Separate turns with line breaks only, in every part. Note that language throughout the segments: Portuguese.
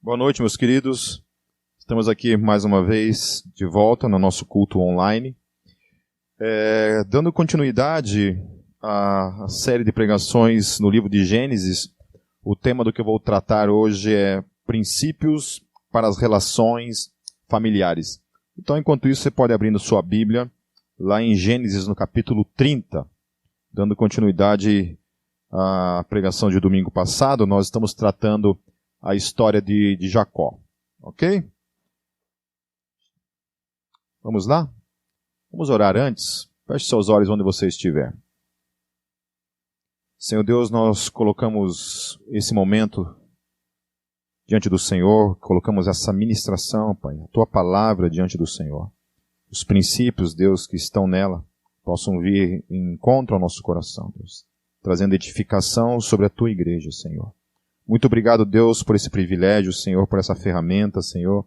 Boa noite, meus queridos. Estamos aqui mais uma vez de volta no nosso culto online. Dando continuidade à série de pregações no livro de Gênesis, o tema do que eu vou tratar hoje é princípios para as relações familiares. Então, enquanto isso, você pode abrir na sua Bíblia, lá em Gênesis, no capítulo 30, dando continuidade à pregação de domingo passado, nós estamos tratando a história de Jacó. Ok? Vamos lá? Vamos orar antes? Feche seus olhos onde você estiver. Senhor Deus, nós colocamos esse momento diante do Senhor, colocamos essa ministração, Pai, a Tua palavra diante do Senhor. Os princípios, Deus, que estão nela, possam vir em encontro ao nosso coração, Deus, trazendo edificação sobre a Tua igreja, Senhor. Muito obrigado, Deus, por esse privilégio, Senhor, por essa ferramenta, Senhor,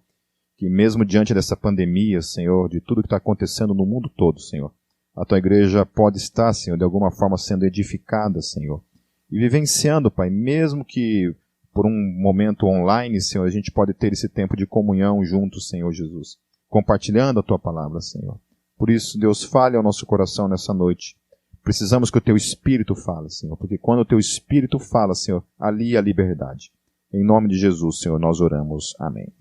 que mesmo diante dessa pandemia, Senhor, de tudo que está acontecendo no mundo todo, Senhor, a Tua igreja pode estar, Senhor, de alguma forma sendo edificada, Senhor, e vivenciando, Pai, mesmo que por um momento online, Senhor, a gente pode ter esse tempo de comunhão juntos, Senhor Jesus, compartilhando a Tua palavra, Senhor. Por isso, Deus, fale ao nosso coração nessa noite. Precisamos que o Teu Espírito fale, Senhor, porque quando o Teu Espírito fala, Senhor, ali há liberdade. Em nome de Jesus, Senhor, nós oramos. Amém.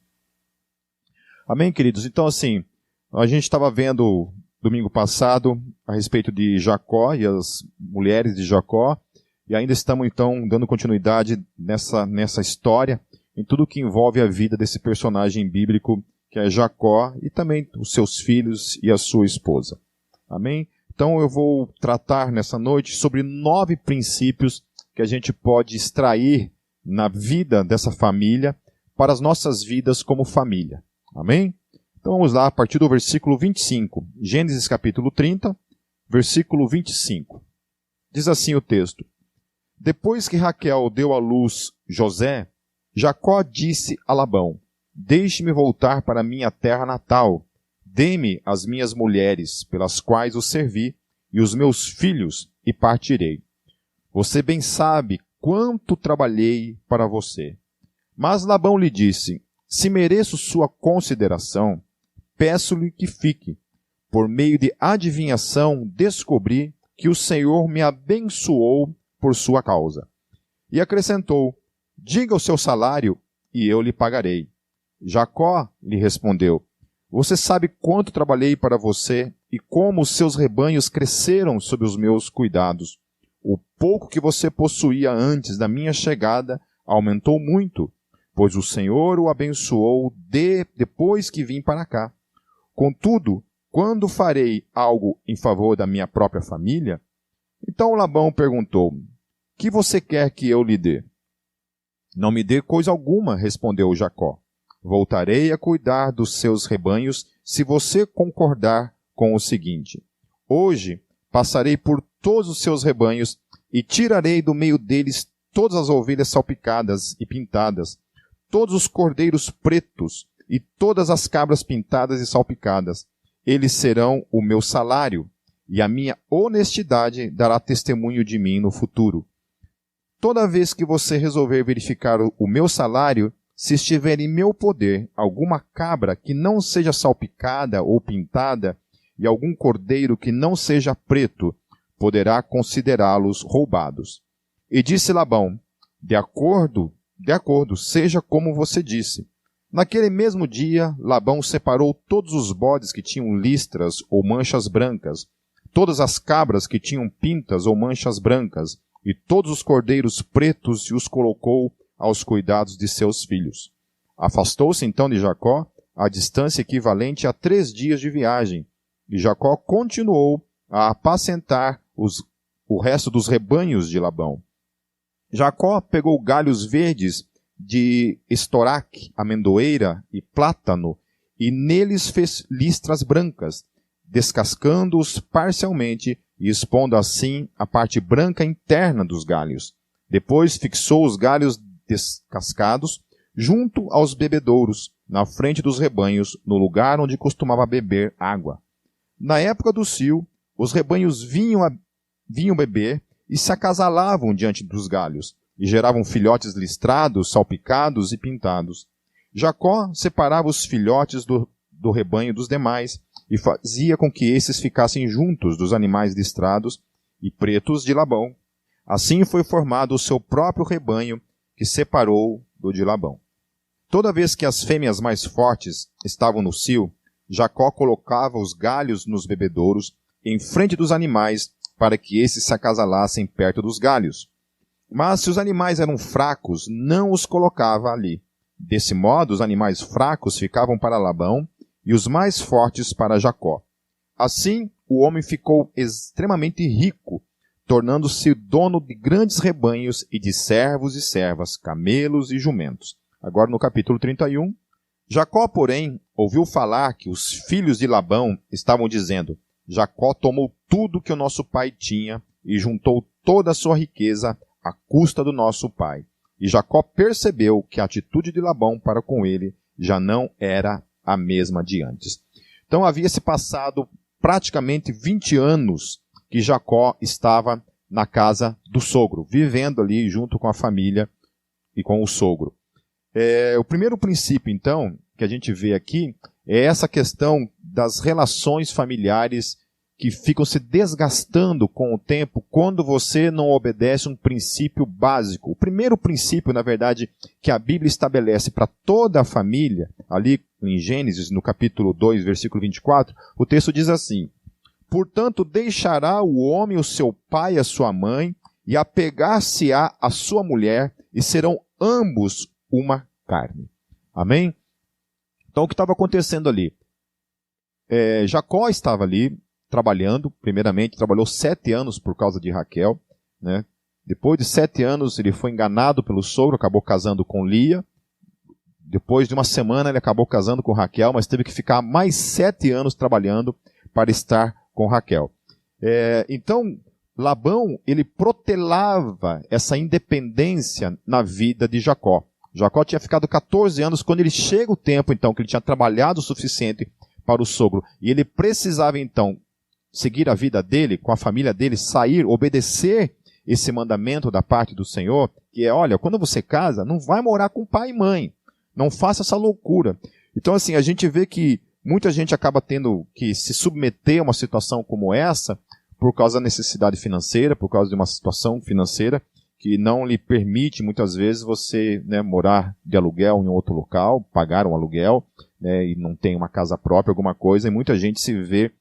Amém, queridos? Então, assim, a gente estava vendo domingo passado a respeito de Jacó e as mulheres de Jacó, e ainda estamos, então, dando continuidade nessa história, em tudo que envolve a vida desse personagem bíblico, que é Jacó, e também os seus filhos e a sua esposa. Amém? Então eu vou tratar nessa noite sobre 9 princípios que a gente pode extrair na vida dessa família para as nossas vidas como família. Amém? Então vamos lá, a partir do versículo 25. Gênesis capítulo 30, versículo 25. Diz assim o texto: Depois que Raquel deu à luz José, Jacó disse a Labão: Deixe-me voltar para minha terra natal. Dê-me as minhas mulheres, pelas quais o servi, e os meus filhos, e partirei. Você bem sabe quanto trabalhei para você. Mas Labão lhe disse: Se mereço sua consideração, peço-lhe que fique. Por meio de adivinhação, descobri que o Senhor me abençoou por sua causa. E acrescentou: Diga o seu salário, e eu lhe pagarei. Jacó lhe respondeu: Você sabe quanto trabalhei para você e como os seus rebanhos cresceram sob os meus cuidados. O pouco que você possuía antes da minha chegada aumentou muito, pois o Senhor o abençoou depois que vim para cá. Contudo, quando farei algo em favor da minha própria família? Então Labão perguntou: Que você quer que eu lhe dê? Não me dê coisa alguma, respondeu Jacó. Voltarei a cuidar dos seus rebanhos se você concordar com o seguinte: Hoje passarei por todos os seus rebanhos e tirarei do meio deles todas as ovelhas salpicadas e pintadas, todos os cordeiros pretos e todas as cabras pintadas e salpicadas. Eles serão o meu salário, e a minha honestidade dará testemunho de mim no futuro. Toda vez que você resolver verificar o meu salário, se estiver em meu poder alguma cabra que não seja salpicada ou pintada, e algum cordeiro que não seja preto, poderá considerá-los roubados. E disse Labão: De acordo, seja como você disse. Naquele mesmo dia, Labão separou todos os bodes que tinham listras ou manchas brancas, todas as cabras que tinham pintas ou manchas brancas, e todos os cordeiros pretos, e os colocou aos cuidados de seus filhos. Afastou-se então de Jacó a distância equivalente a 3 dias de viagem, e Jacó continuou a apacentar o resto dos rebanhos de Labão. Jacó pegou galhos verdes de estoraque, amendoeira e plátano, e neles fez listras brancas, descascando-os parcialmente e expondo assim a parte branca interna dos galhos. Depois fixou os galhos descascados junto aos bebedouros, na frente dos rebanhos, no lugar onde costumava beber água. Na época do cio, os rebanhos vinham beber e se acasalavam diante dos galhos, e geravam filhotes listrados, salpicados e pintados. Jacó separava os filhotes do rebanho dos demais e fazia com que esses ficassem juntos dos animais listrados e pretos de Labão. Assim foi formado o seu próprio rebanho, que separou do de Labão. Toda vez que as fêmeas mais fortes estavam no cio, Jacó colocava os galhos nos bebedouros em frente dos animais para que esses se acasalassem perto dos galhos. Mas se os animais eram fracos, não os colocava ali. Desse modo, os animais fracos ficavam para Labão e os mais fortes para Jacó. Assim, o homem ficou extremamente rico, tornando-se dono de grandes rebanhos e de servos e servas, camelos e jumentos. Agora no capítulo 31, Jacó, porém, ouviu falar que os filhos de Labão estavam dizendo: Jacó tomou tudo que o nosso pai tinha e juntou toda a sua riqueza à custa do nosso pai. E Jacó percebeu que a atitude de Labão para com ele já não era a mesma de antes. Então havia se passado praticamente 20 anos que Jacó estava na casa do sogro, vivendo ali junto com a família e com o sogro. O primeiro princípio, então, que a gente vê aqui é essa questão das relações familiares que ficam se desgastando com o tempo quando você não obedece um princípio básico. O primeiro princípio, na verdade, que a Bíblia estabelece para toda a família, ali em Gênesis, no capítulo 2, versículo 24, o texto diz assim: Portanto, deixará o homem o seu pai e a sua mãe, e apegar-se-á a sua mulher, e serão ambos uma carne. Amém? Então, o que estava acontecendo ali? Jacó estava ali trabalhando, primeiramente, trabalhou 7 anos por causa de Raquel, né? Depois de 7 anos, ele foi enganado pelo sogro, acabou casando com Lia. Depois de uma semana, ele acabou casando com Raquel, mas teve que ficar mais 7 anos trabalhando para estar com Raquel. Então, Labão, ele protelava essa independência na vida de Jacó. Jacó tinha ficado 14 anos, quando ele chega o tempo, então, que ele tinha trabalhado o suficiente para o sogro, e ele precisava, então, seguir a vida dele, com a família dele, sair, obedecer esse mandamento da parte do Senhor, que é, olha, quando você casa, não vai morar com pai e mãe, não faça essa loucura. Então, assim, a gente vê que muita gente acaba tendo que se submeter a uma situação como essa, por causa da necessidade financeira, por causa de uma situação financeira, que não lhe permite, muitas vezes, você, né, morar de aluguel em outro local, pagar um aluguel, né, e não tem uma casa própria, alguma coisa, e muita gente se vê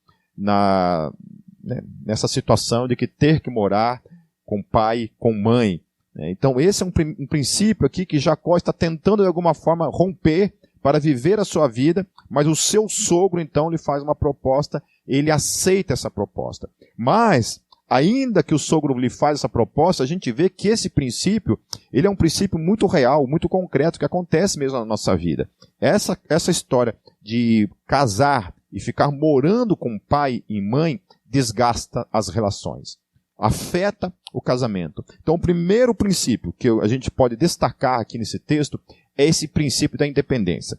nessa situação de que ter que morar com pai, com mãe. Né. Então esse é um princípio aqui que Jacó está tentando de alguma forma romper para viver a sua vida, mas o seu sogro então lhe faz uma proposta, ele aceita essa proposta. Mas ainda que o sogro lhe faz essa proposta, a gente vê que esse princípio, ele é um princípio muito real, muito concreto, que acontece mesmo na nossa vida. Essa história de casar e ficar morando com pai e mãe desgasta as relações, afeta o casamento. Então o primeiro princípio que a gente pode destacar aqui nesse texto é esse princípio da independência.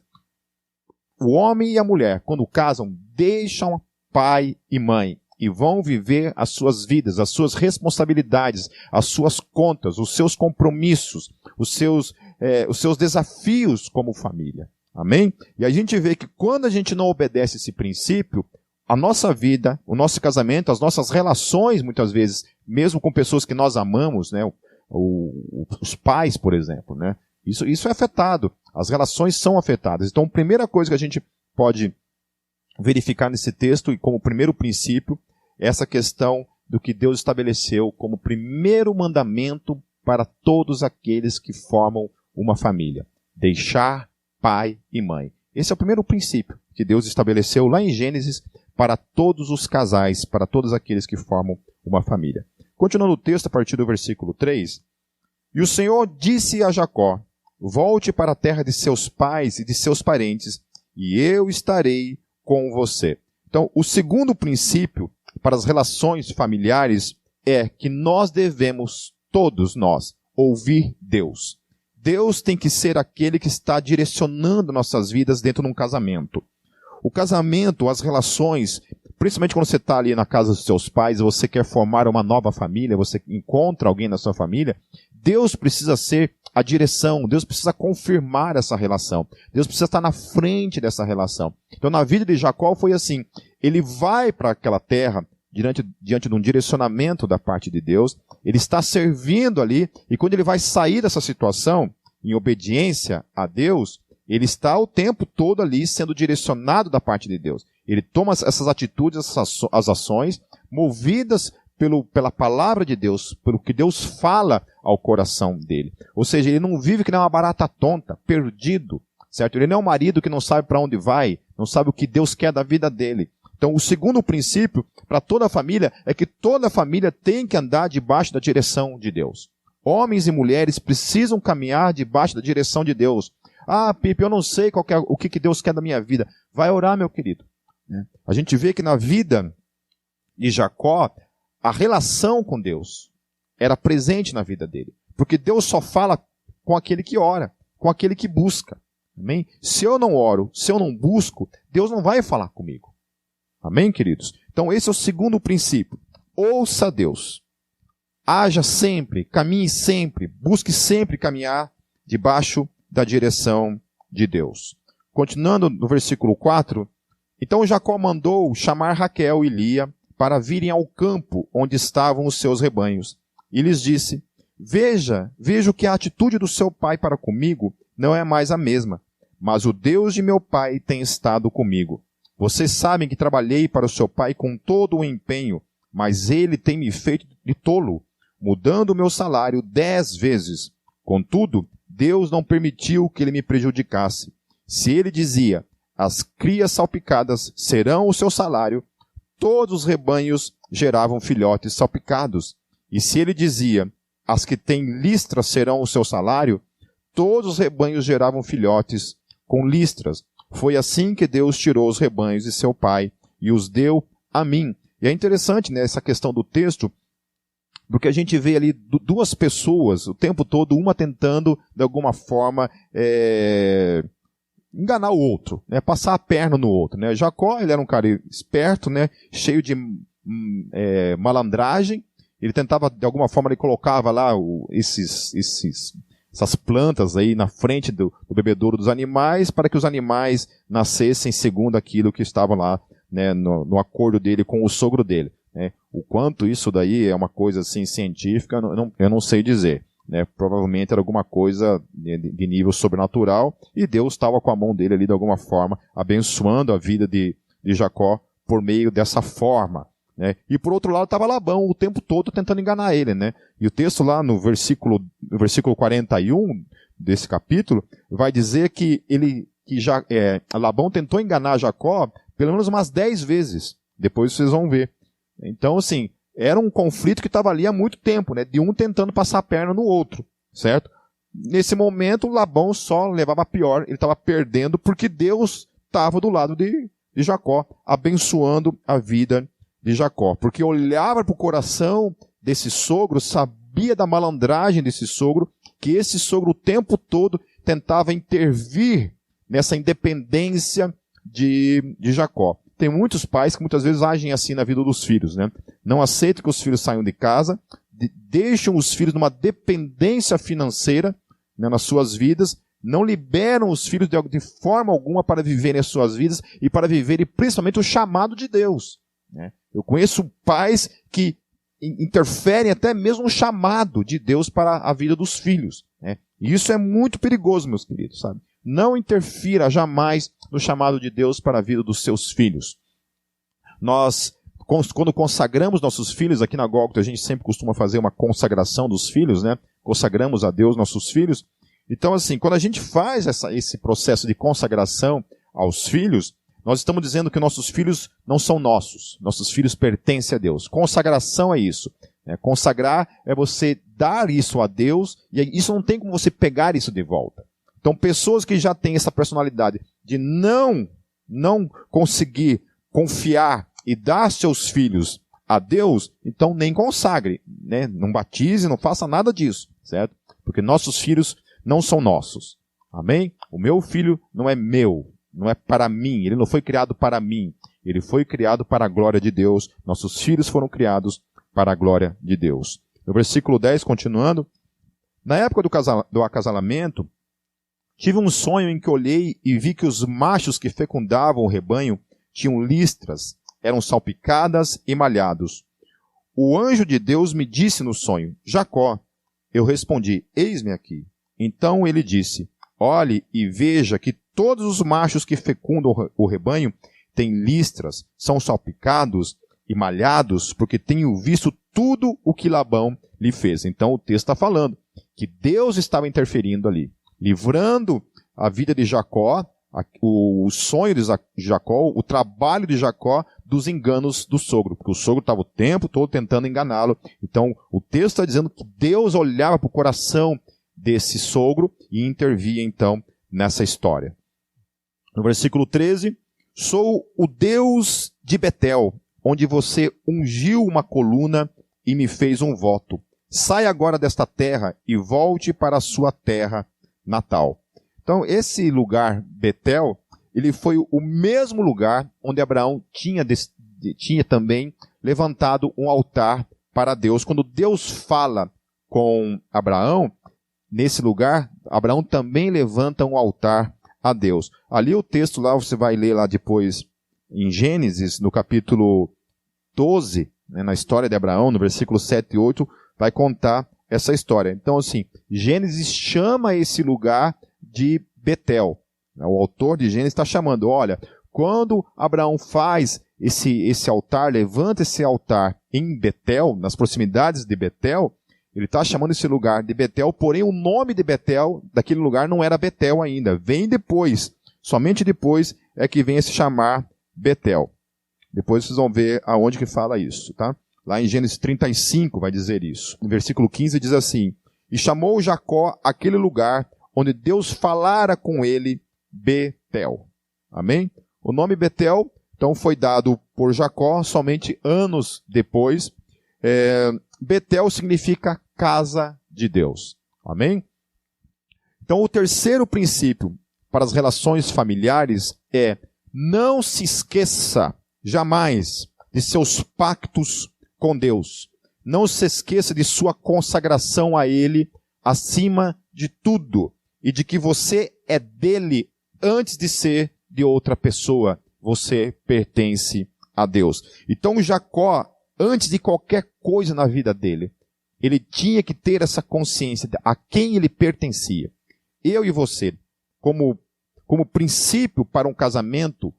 O homem e a mulher, quando casam, deixam pai e mãe e vão viver as suas vidas, as suas responsabilidades, as suas contas, os seus compromissos, os seus desafios como família. Amém? E a gente vê que quando a gente não obedece esse princípio, a nossa vida, o nosso casamento, as nossas relações, muitas vezes, mesmo com pessoas que nós amamos, né, os pais, por exemplo, né, isso é afetado. As relações são afetadas. Então, a primeira coisa que a gente pode verificar nesse texto, e como primeiro princípio, é essa questão do que Deus estabeleceu como primeiro mandamento para todos aqueles que formam uma família: deixar pai e mãe. Esse é o primeiro princípio que Deus estabeleceu lá em Gênesis para todos os casais, para todos aqueles que formam uma família. Continuando o texto, a partir do versículo 3, e o Senhor disse a Jacó: volte para a terra de seus pais e de seus parentes, e eu estarei com você. Então, o segundo princípio para as relações familiares é que nós devemos, todos nós, ouvir Deus. Deus tem que ser aquele que está direcionando nossas vidas dentro de um casamento. O casamento, as relações, principalmente quando você está ali na casa dos seus pais, você quer formar uma nova família, você encontra alguém na sua família, Deus precisa ser a direção, Deus precisa confirmar essa relação, Deus precisa estar na frente dessa relação. Então na vida de Jacó foi assim, ele vai para aquela terra diante de um direcionamento da parte de Deus, ele está servindo ali, e quando ele vai sair dessa situação, em obediência a Deus, ele está o tempo todo ali sendo direcionado da parte de Deus. Ele toma essas atitudes, as ações, movidas pela palavra de Deus, pelo que Deus fala ao coração dele. Ou seja, ele não vive que nem uma barata tonta, perdido, certo? Ele não é um marido que não sabe para onde vai, não sabe o que Deus quer da vida dele. Então, o segundo princípio para toda a família é que toda a família tem que andar debaixo da direção de Deus. Homens e mulheres precisam caminhar debaixo da direção de Deus. Ah, Pipe, eu não sei o que Deus quer da minha vida. Vai orar, meu querido. A gente vê que na vida de Jacó, a relação com Deus era presente na vida dele. Porque Deus só fala com aquele que ora, com aquele que busca. Amém? Se eu não oro, se eu não busco, Deus não vai falar comigo. Amém, queridos? Então esse é o segundo princípio. Ouça Deus. Haja sempre, caminhe sempre, busque sempre caminhar debaixo da direção de Deus. Continuando no versículo 4, então Jacó mandou chamar Raquel e Lia para virem ao campo onde estavam os seus rebanhos. E lhes disse, vejo que a atitude do seu pai para comigo não é mais a mesma, mas o Deus de meu pai tem estado comigo. Vocês sabem que trabalhei para o seu pai com todo o empenho, mas ele tem me feito de tolo, mudando o meu salário 10 vezes. Contudo, Deus não permitiu que ele me prejudicasse. Se ele dizia, as crias salpicadas serão o seu salário, todos os rebanhos geravam filhotes salpicados. E se ele dizia, as que têm listras serão o seu salário, todos os rebanhos geravam filhotes com listras. Foi assim que Deus tirou os rebanhos de seu pai e os deu a mim. E é interessante, né, essa questão do texto, porque a gente vê ali duas pessoas o tempo todo, uma tentando, de alguma forma, enganar o outro, né, passar a perna no outro. Né. Jacó, ele era um cara esperto, né, cheio de malandragem. Ele tentava, de alguma forma, ele colocava lá essas plantas aí na frente do bebedouro dos animais, para que os animais nascessem segundo aquilo que estava lá, né, no acordo dele com o sogro dele. Né. O quanto isso daí é uma coisa assim científica, eu não sei dizer. Né. Provavelmente era alguma coisa de nível sobrenatural, e Deus estava com a mão dele ali de alguma forma, abençoando a vida de Jacó por meio dessa forma. Né? E por outro lado estava Labão o tempo todo tentando enganar ele. Né? E o texto lá no versículo 41 desse capítulo vai dizer que Labão tentou enganar Jacó pelo menos umas 10 vezes. Depois vocês vão ver. Então, assim, era um conflito que estava ali há muito tempo, né? De um tentando passar a perna no outro, certo? Nesse momento, Labão só levava a pior, ele estava perdendo porque Deus estava do lado de Jacó, abençoando a vida de Jacó, porque olhava para o coração desse sogro, sabia da malandragem desse sogro, que esse sogro o tempo todo tentava intervir nessa independência de Jacó. Tem muitos pais que muitas vezes agem assim na vida dos filhos, né? Não aceitam que os filhos saiam de casa, deixam os filhos numa dependência financeira, né, nas suas vidas, não liberam os filhos de forma alguma para viverem as suas vidas e para viverem principalmente o chamado de Deus. Né? Eu conheço pais que interferem até mesmo no chamado de Deus para a vida dos filhos. Né? E isso é muito perigoso, meus queridos, sabe? Não interfira jamais no chamado de Deus para a vida dos seus filhos. Nós, quando consagramos nossos filhos, aqui na Gólgota a gente sempre costuma fazer uma consagração dos filhos, né? Consagramos a Deus nossos filhos. Então, assim, quando a gente faz esse processo de consagração aos filhos, nós estamos dizendo que nossos filhos não são nossos. Nossos filhos pertencem a Deus. Consagração é isso. Né? Consagrar é você dar isso a Deus, e isso não tem como você pegar isso de volta. Então, pessoas que já têm essa personalidade de não conseguir confiar e dar seus filhos a Deus, então nem consagre, né? Não batize, não faça nada disso, certo? Porque nossos filhos não são nossos. Amém? O meu filho não é meu, não é para mim, ele não foi criado para mim, ele foi criado para a glória de Deus. Nossos filhos foram criados para a glória de Deus. No versículo 10, continuando, Na época do acasalamento, tive um sonho em que olhei e vi que os machos que fecundavam o rebanho tinham listras, eram salpicadas e malhados. O anjo de Deus me disse no sonho, Jacó. Eu respondi, eis-me aqui. Então ele disse, olhe e veja que todos os machos que fecundam o rebanho têm listras, são salpicados e malhados, porque tenho visto tudo o que Labão lhe fez. Então o texto está falando que Deus estava interferindo ali, livrando a vida de Jacó, o sonho de Jacó, o trabalho de Jacó dos enganos do sogro, porque o sogro estava o tempo todo tentando enganá-lo. Então o texto está dizendo que Deus olhava para o coração desse sogro e intervia então nessa história. No versículo 13, sou o Deus de Betel, onde você ungiu uma coluna e me fez um voto. Saia agora desta terra e volte para a sua terra natal. Então, esse lugar, Betel, ele foi o mesmo lugar onde Abraão tinha também levantado um altar para Deus. Quando Deus fala com Abraão, nesse lugar, Abraão também levanta um altar a Deus. Ali o texto lá, você vai ler lá depois em Gênesis, no capítulo 12, né, na história de Abraão, no versículo 7 e 8, vai contar essa história. Então, assim, Gênesis chama esse lugar de Betel. O autor de Gênesis está chamando, olha, quando Abraão faz esse altar, levanta esse altar em Betel, nas proximidades de Betel, ele está chamando esse lugar de Betel, porém o nome de Betel, daquele lugar, não era Betel ainda. Vem depois, somente depois é que vem a se chamar Betel. Depois vocês vão ver aonde que fala isso, tá? Lá em Gênesis 35 vai dizer isso. No versículo 15 diz assim, e chamou Jacó aquele lugar onde Deus falara com ele, Betel. Amém? O nome Betel, então, foi dado por Jacó somente anos depois. Betel significa casa de Deus. Amém? Então, o terceiro princípio para as relações familiares é não se esqueça jamais de seus pactos com Deus. Não se esqueça de sua consagração a Ele acima de tudo e de que você é dele antes de ser de outra pessoa. Você pertence a Deus. Então, Jacó, antes de qualquer coisa na vida dele, ele tinha que ter essa consciência de a quem ele pertencia. Eu e você, como princípio para um casamento,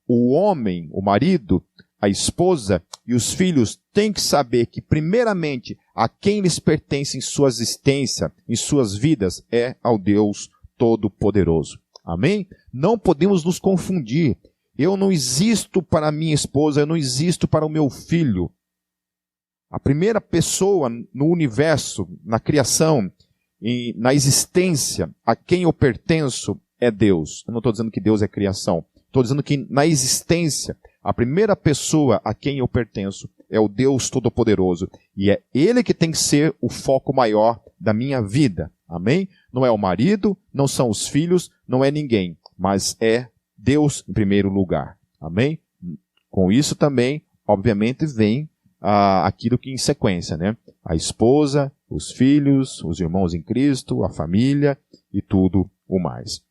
o homem, o marido, a esposa e os filhos têm que saber que, primeiramente, a quem lhes pertence em sua existência, em suas vidas, é ao Deus Todo-Poderoso. Amém? Não podemos nos confundir. Eu não existo para a minha esposa, eu não existo para o meu filho. A primeira pessoa no universo, na criação, na existência, a quem eu pertenço é Deus. Eu não estou dizendo que Deus é criação. Estou dizendo que na existência, a primeira pessoa a quem eu pertenço é o Deus Todo-Poderoso. E é Ele que tem que ser o foco maior da minha vida. Amém? Não é o marido, não são os filhos, não é ninguém. Mas é Deus em primeiro lugar. Amém? Com isso também, obviamente, vem aquilo que em sequência, né? A esposa, os filhos, os irmãos em Cristo, a família e tudo o mais.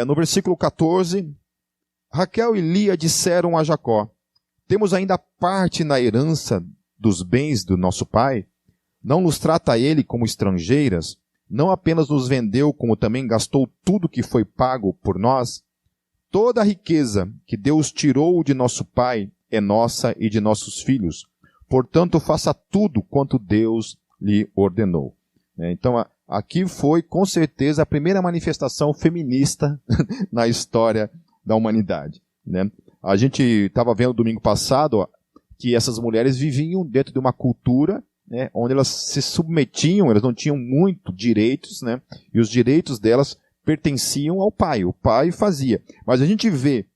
No versículo 14, Raquel e Lia disseram a Jacó, temos ainda parte na herança dos bens do nosso pai? Não nos trata ele como estrangeiras? Não apenas nos vendeu, como também gastou tudo que foi pago por nós? Toda a riqueza que Deus tirou de nosso pai é nossa e de nossos filhos. Portanto, faça tudo quanto Deus lhe ordenou. Então, aqui foi, com certeza, a primeira manifestação feminista na história da humanidade. Né? A gente estava vendo domingo passado que essas mulheres viviam dentro de uma cultura, né, onde elas se submetiam, elas não tinham muito direitos, né, e os direitos delas pertenciam ao pai. O pai fazia. Mas a gente vê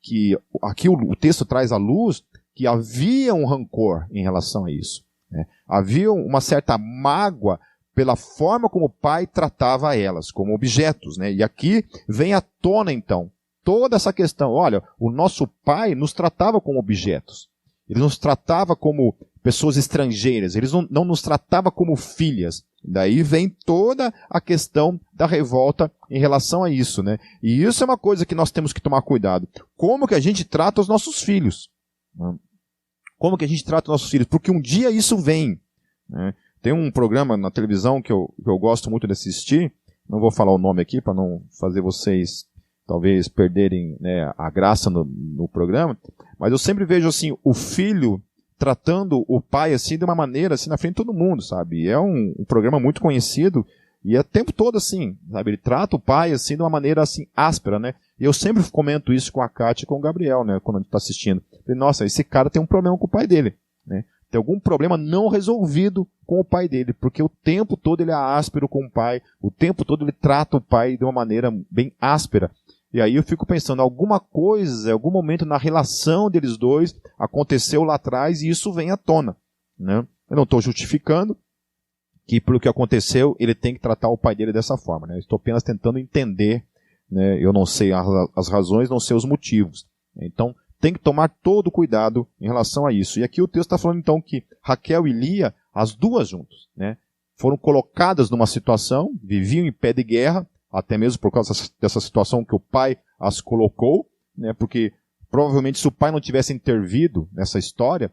que aqui o texto traz à luz que havia um rancor em relação a isso. Né? Havia uma certa mágoa pela forma como o pai tratava elas, como objetos. Né? E aqui vem à tona, então, toda essa questão. Olha, o nosso pai nos tratava como objetos. Ele nos tratava como pessoas estrangeiras, ele não nos tratava como filhas. Daí vem toda a questão da revolta em relação a isso, né? E isso é uma coisa que nós temos que tomar cuidado. Como que a gente trata os nossos filhos? Como que a gente trata os nossos filhos? Porque um dia isso vem, né? Tem um programa na televisão que eu gosto muito de assistir, não vou falar o nome aqui para não fazer vocês talvez perderem, né, a graça no programa, mas eu sempre vejo assim, o filho tratando o pai assim de uma maneira assim na frente de todo mundo, sabe? É um programa muito conhecido e é o tempo todo assim, sabe? Ele trata o pai assim de uma maneira assim áspera, né? E eu sempre comento isso com a Kátia e com o Gabriel, né? Quando a gente está assistindo. Falei, nossa, esse cara tem um problema com o pai dele, né? Tem algum problema não resolvido com o pai dele, porque o tempo todo ele é áspero com o pai, o tempo todo ele trata o pai de uma maneira bem áspera. E aí eu fico pensando, alguma coisa, algum momento na relação deles dois aconteceu lá atrás e isso vem à tona, né? Eu não estou justificando que pelo que aconteceu ele tem que tratar o pai dele dessa forma, né? Eu estou apenas tentando entender, né? Eu não sei as razões, não sei os motivos. Então tem que tomar todo cuidado em relação a isso. E aqui o texto está falando então que Raquel e Lia, as duas juntas, né, foram colocadas numa situação, viviam em pé de guerra, até mesmo por causa dessa situação que o pai as colocou, né, porque provavelmente se o pai não tivesse intervido nessa história,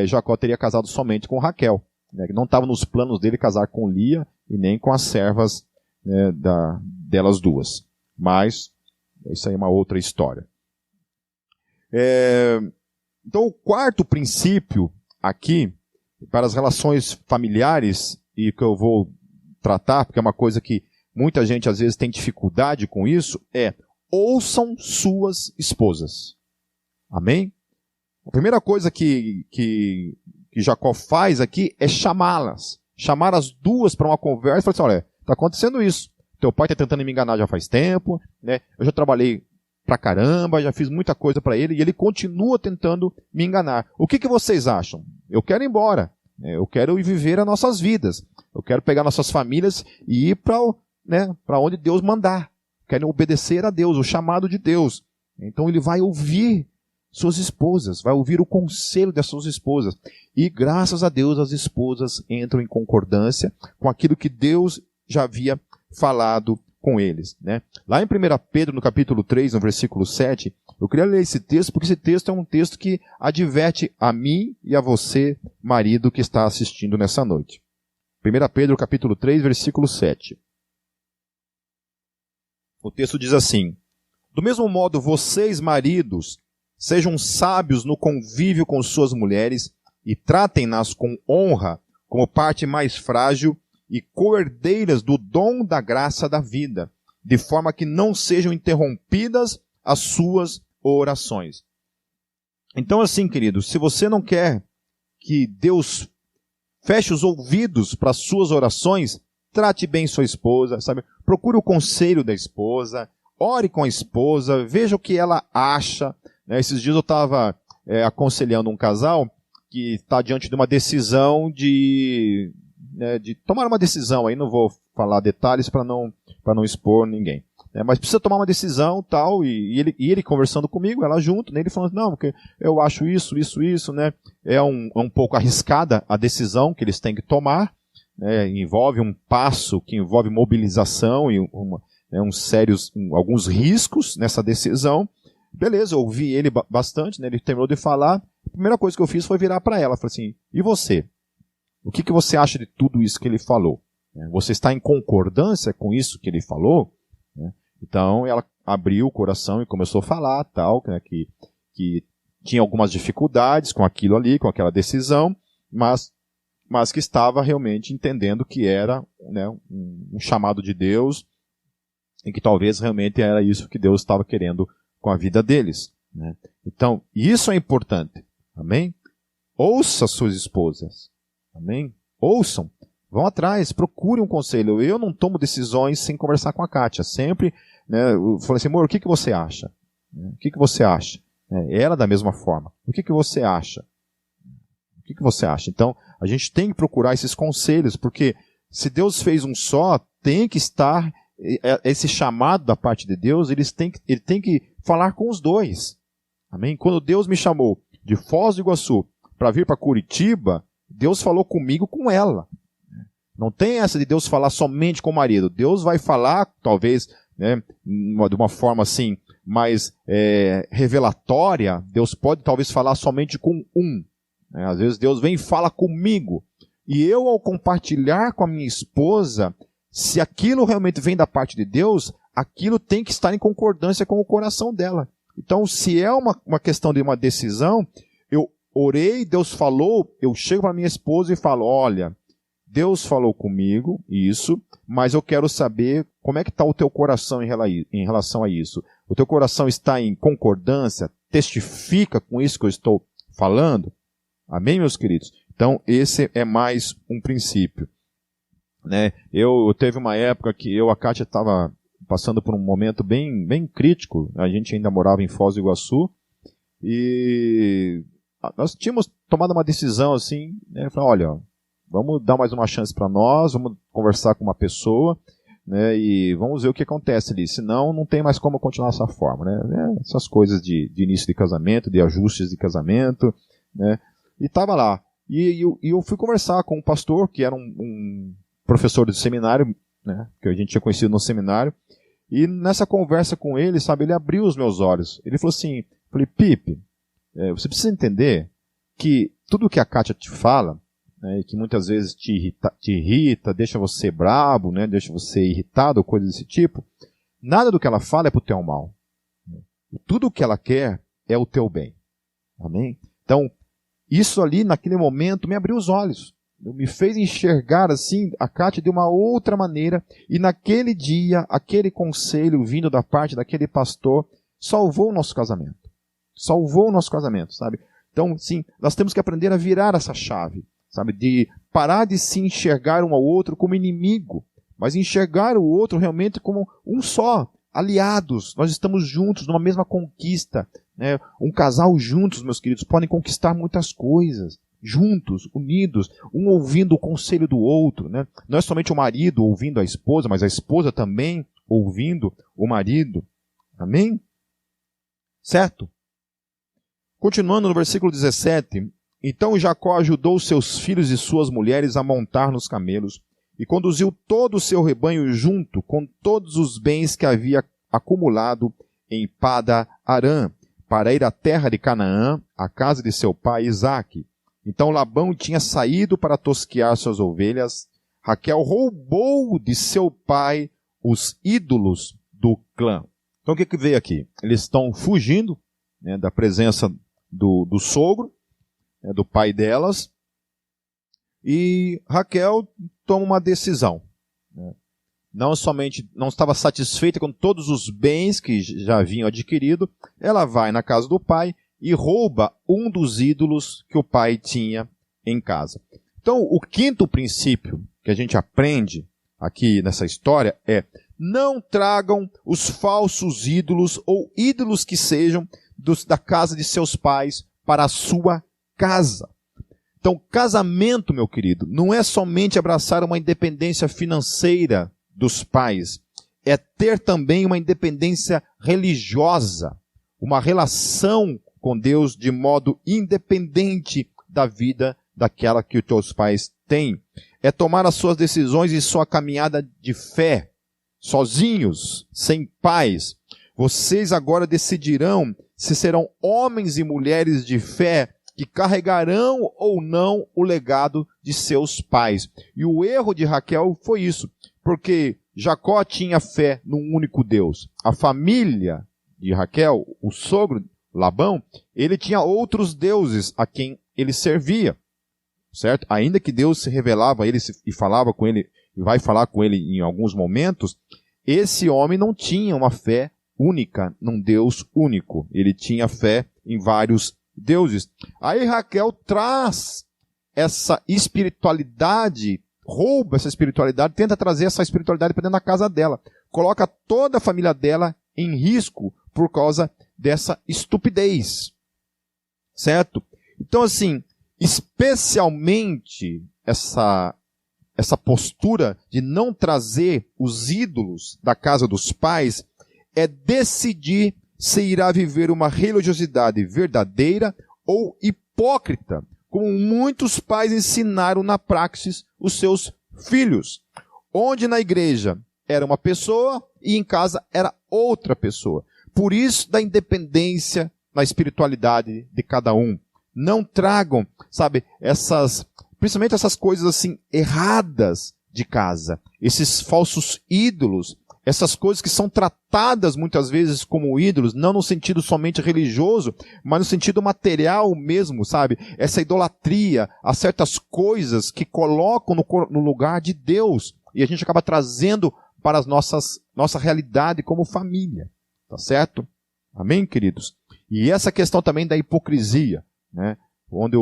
Jacó teria casado somente com Raquel, né, que não estava nos planos dele casar com Lia e nem com as servas, né, delas duas. Mas isso aí é uma outra história. Então o quarto princípio aqui, para as relações familiares, e que eu vou tratar, porque é uma coisa que muita gente às vezes tem dificuldade com isso, ouçam suas esposas. Amém? A primeira coisa que Jacó faz aqui é chamá-las. Chamar as duas para uma conversa e falar assim, olha, está acontecendo isso. Teu pai está tentando me enganar já faz tempo, né? Eu já trabalhei pra caramba, já fiz muita coisa para ele, e ele continua tentando me enganar. O que vocês acham? Eu quero ir embora. Eu quero ir viver as nossas vidas. Eu quero pegar nossas famílias e ir para onde Deus mandar. Quero obedecer a Deus, o chamado de Deus. Então ele vai ouvir suas esposas, vai ouvir o conselho das suas esposas. E graças a Deus as esposas entram em concordância com aquilo que Deus já havia falado com eles, né? Lá em 1 Pedro, no capítulo 3, no versículo 7, eu queria ler esse texto, porque esse texto é um texto que adverte a mim e a você, marido, que está assistindo nessa noite. 1 Pedro, capítulo 3, versículo 7. O texto diz assim, do mesmo modo, vocês, maridos, sejam sábios no convívio com suas mulheres e tratem-nas com honra, como parte mais frágil e co-herdeiras do dom da graça da vida, de forma que não sejam interrompidas as suas orações. Então assim, queridos, se você não quer que Deus feche os ouvidos para as suas orações, trate bem sua esposa, sabe? Procure o conselho da esposa, ore com a esposa, veja o que ela acha. Né? Esses dias eu estava aconselhando um casal que está diante de uma decisão de tomar uma decisão, aí não vou falar detalhes para não expor ninguém. Mas precisa tomar uma decisão tal, e ele conversando comigo, ela junto, né, ele falando, não, porque eu acho isso, né, é um pouco arriscada a decisão que eles têm que tomar, né, envolve um passo que envolve mobilização e alguns riscos nessa decisão. Beleza, eu ouvi ele bastante, né, ele terminou de falar, a primeira coisa que eu fiz foi virar para ela, falei assim, e você? O que você acha de tudo isso que ele falou? Você está em concordância com isso que ele falou? Então ela abriu o coração e começou a falar tal, né, que tinha algumas dificuldades com aquilo ali, com aquela decisão, mas que estava realmente entendendo que era, né, um chamado de Deus e que talvez realmente era isso que Deus estava querendo com a vida deles. Né? Então, isso é importante. Amém? Ouça suas esposas. Amém? Ouçam. Vão atrás, procurem um conselho. Eu não tomo decisões sem conversar com a Kátia. Sempre, né, eu falei assim, amor, o que você acha? O que você acha? Ela da mesma forma. O que você acha? O que você acha? Então, a gente tem que procurar esses conselhos, porque se Deus fez um só, tem que estar, esse chamado da parte de Deus, ele tem que falar com os dois. Amém? Quando Deus me chamou de Foz do Iguaçu para vir para Curitiba, Deus falou comigo, com ela. Não tem essa de Deus falar somente com o marido. Deus vai falar, talvez, né, de uma forma assim, mais revelatória. Deus pode talvez falar somente com um. Né? Às vezes Deus vem e fala comigo. E eu, ao compartilhar com a minha esposa, se aquilo realmente vem da parte de Deus, aquilo tem que estar em concordância com o coração dela. Então, se é uma questão de uma decisão, eu orei, Deus falou, eu chego para minha esposa e falo, olha, Deus falou comigo, isso, mas eu quero saber como é que está o teu coração em relação a isso. O teu coração está em concordância? Testifica com isso que eu estou falando? Amém, meus queridos? Então, esse é mais um princípio. Né? Eu teve uma época que a Kátia estava passando por um momento bem crítico. A gente ainda morava em Foz do Iguaçu e nós tínhamos tomado uma decisão assim, né? Falei, olha, vamos dar mais uma chance para nós, vamos conversar com uma pessoa, né? E vamos ver o que acontece ali. Senão, não tem mais como continuar dessa forma, né? Essas coisas de início de casamento, de ajustes de casamento, né? E estava lá. E eu fui conversar com um pastor, que era um professor de seminário, né? Que a gente tinha conhecido no seminário. E nessa conversa com ele, sabe, ele abriu os meus olhos. Ele falou assim, falei, Pipe, você precisa entender que tudo que a Kátia te fala, né, que muitas vezes te irrita, deixa você brabo, né, deixa você irritado, coisa desse tipo, nada do que ela fala é para o teu mal. Tudo o que ela quer é o teu bem. Amém? Então, isso ali, naquele momento, me abriu os olhos. Me fez enxergar assim a Kátia de uma outra maneira, e naquele dia, aquele conselho vindo da parte daquele pastor salvou o nosso casamento. Salvou o nosso casamento, sabe? Então, sim, nós temos que aprender a virar essa chave, sabe? De parar de se enxergar um ao outro como inimigo, mas enxergar o outro realmente como um só, aliados. Nós estamos juntos numa mesma conquista, né? Um casal juntos, meus queridos, podem conquistar muitas coisas. Juntos, unidos, um ouvindo o conselho do outro, né? Não é somente o marido ouvindo a esposa, mas a esposa também ouvindo o marido. Amém? Certo? Continuando no versículo 17, então Jacó ajudou seus filhos e suas mulheres a montar nos camelos e conduziu todo o seu rebanho junto com todos os bens que havia acumulado em Pada-Arã, para ir à terra de Canaã, à casa de seu pai Isaque. Então Labão tinha saído para tosquear suas ovelhas. Raquel roubou de seu pai os ídolos do clã. Então o que veio aqui? Eles estão fugindo, né, da presença do sogro, né, do pai delas. E Raquel toma uma decisão. Né? Não estava satisfeita com todos os bens que já haviam adquirido. Ela vai na casa do pai e rouba um dos ídolos que o pai tinha em casa. Então, o quinto princípio que a gente aprende aqui nessa história é: não tragam os falsos ídolos ou ídolos que sejam da casa de seus pais para a sua casa. Então, casamento, meu querido, não é somente abraçar uma independência financeira dos pais, é ter também uma independência religiosa, uma relação com Deus de modo independente da vida daquela que os teus pais têm. É tomar as suas decisões e sua caminhada de fé, sozinhos, sem pais. Vocês agora decidirão se serão homens e mulheres de fé que carregarão ou não o legado de seus pais. E o erro de Raquel foi isso, porque Jacó tinha fé num único Deus. A família de Raquel, o sogro Labão, ele tinha outros deuses a quem ele servia, certo? Ainda que Deus se revelava a ele e falava com ele, e vai falar com ele em alguns momentos, esse homem não tinha uma fé única num Deus único. Ele tinha fé em vários deuses. Aí Raquel traz essa espiritualidade, rouba essa espiritualidade, tenta trazer essa espiritualidade para dentro da casa dela. Coloca toda a família dela em risco por causa dessa estupidez. Certo? Então, assim, especialmente essa postura de não trazer os ídolos da casa dos pais é decidir se irá viver uma religiosidade verdadeira ou hipócrita, como muitos pais ensinaram na praxis os seus filhos, onde na igreja era uma pessoa e em casa era outra pessoa. Por isso, da independência na espiritualidade de cada um. Não tragam, sabe, principalmente essas coisas assim erradas de casa, esses falsos ídolos, essas coisas que são tratadas muitas vezes como ídolos, não no sentido somente religioso, mas no sentido material mesmo, sabe? Essa idolatria a certas coisas que colocam no lugar de Deus. E a gente acaba trazendo para a nossa realidade como família. Tá certo? Amém, queridos? E essa questão também da hipocrisia, né? Onde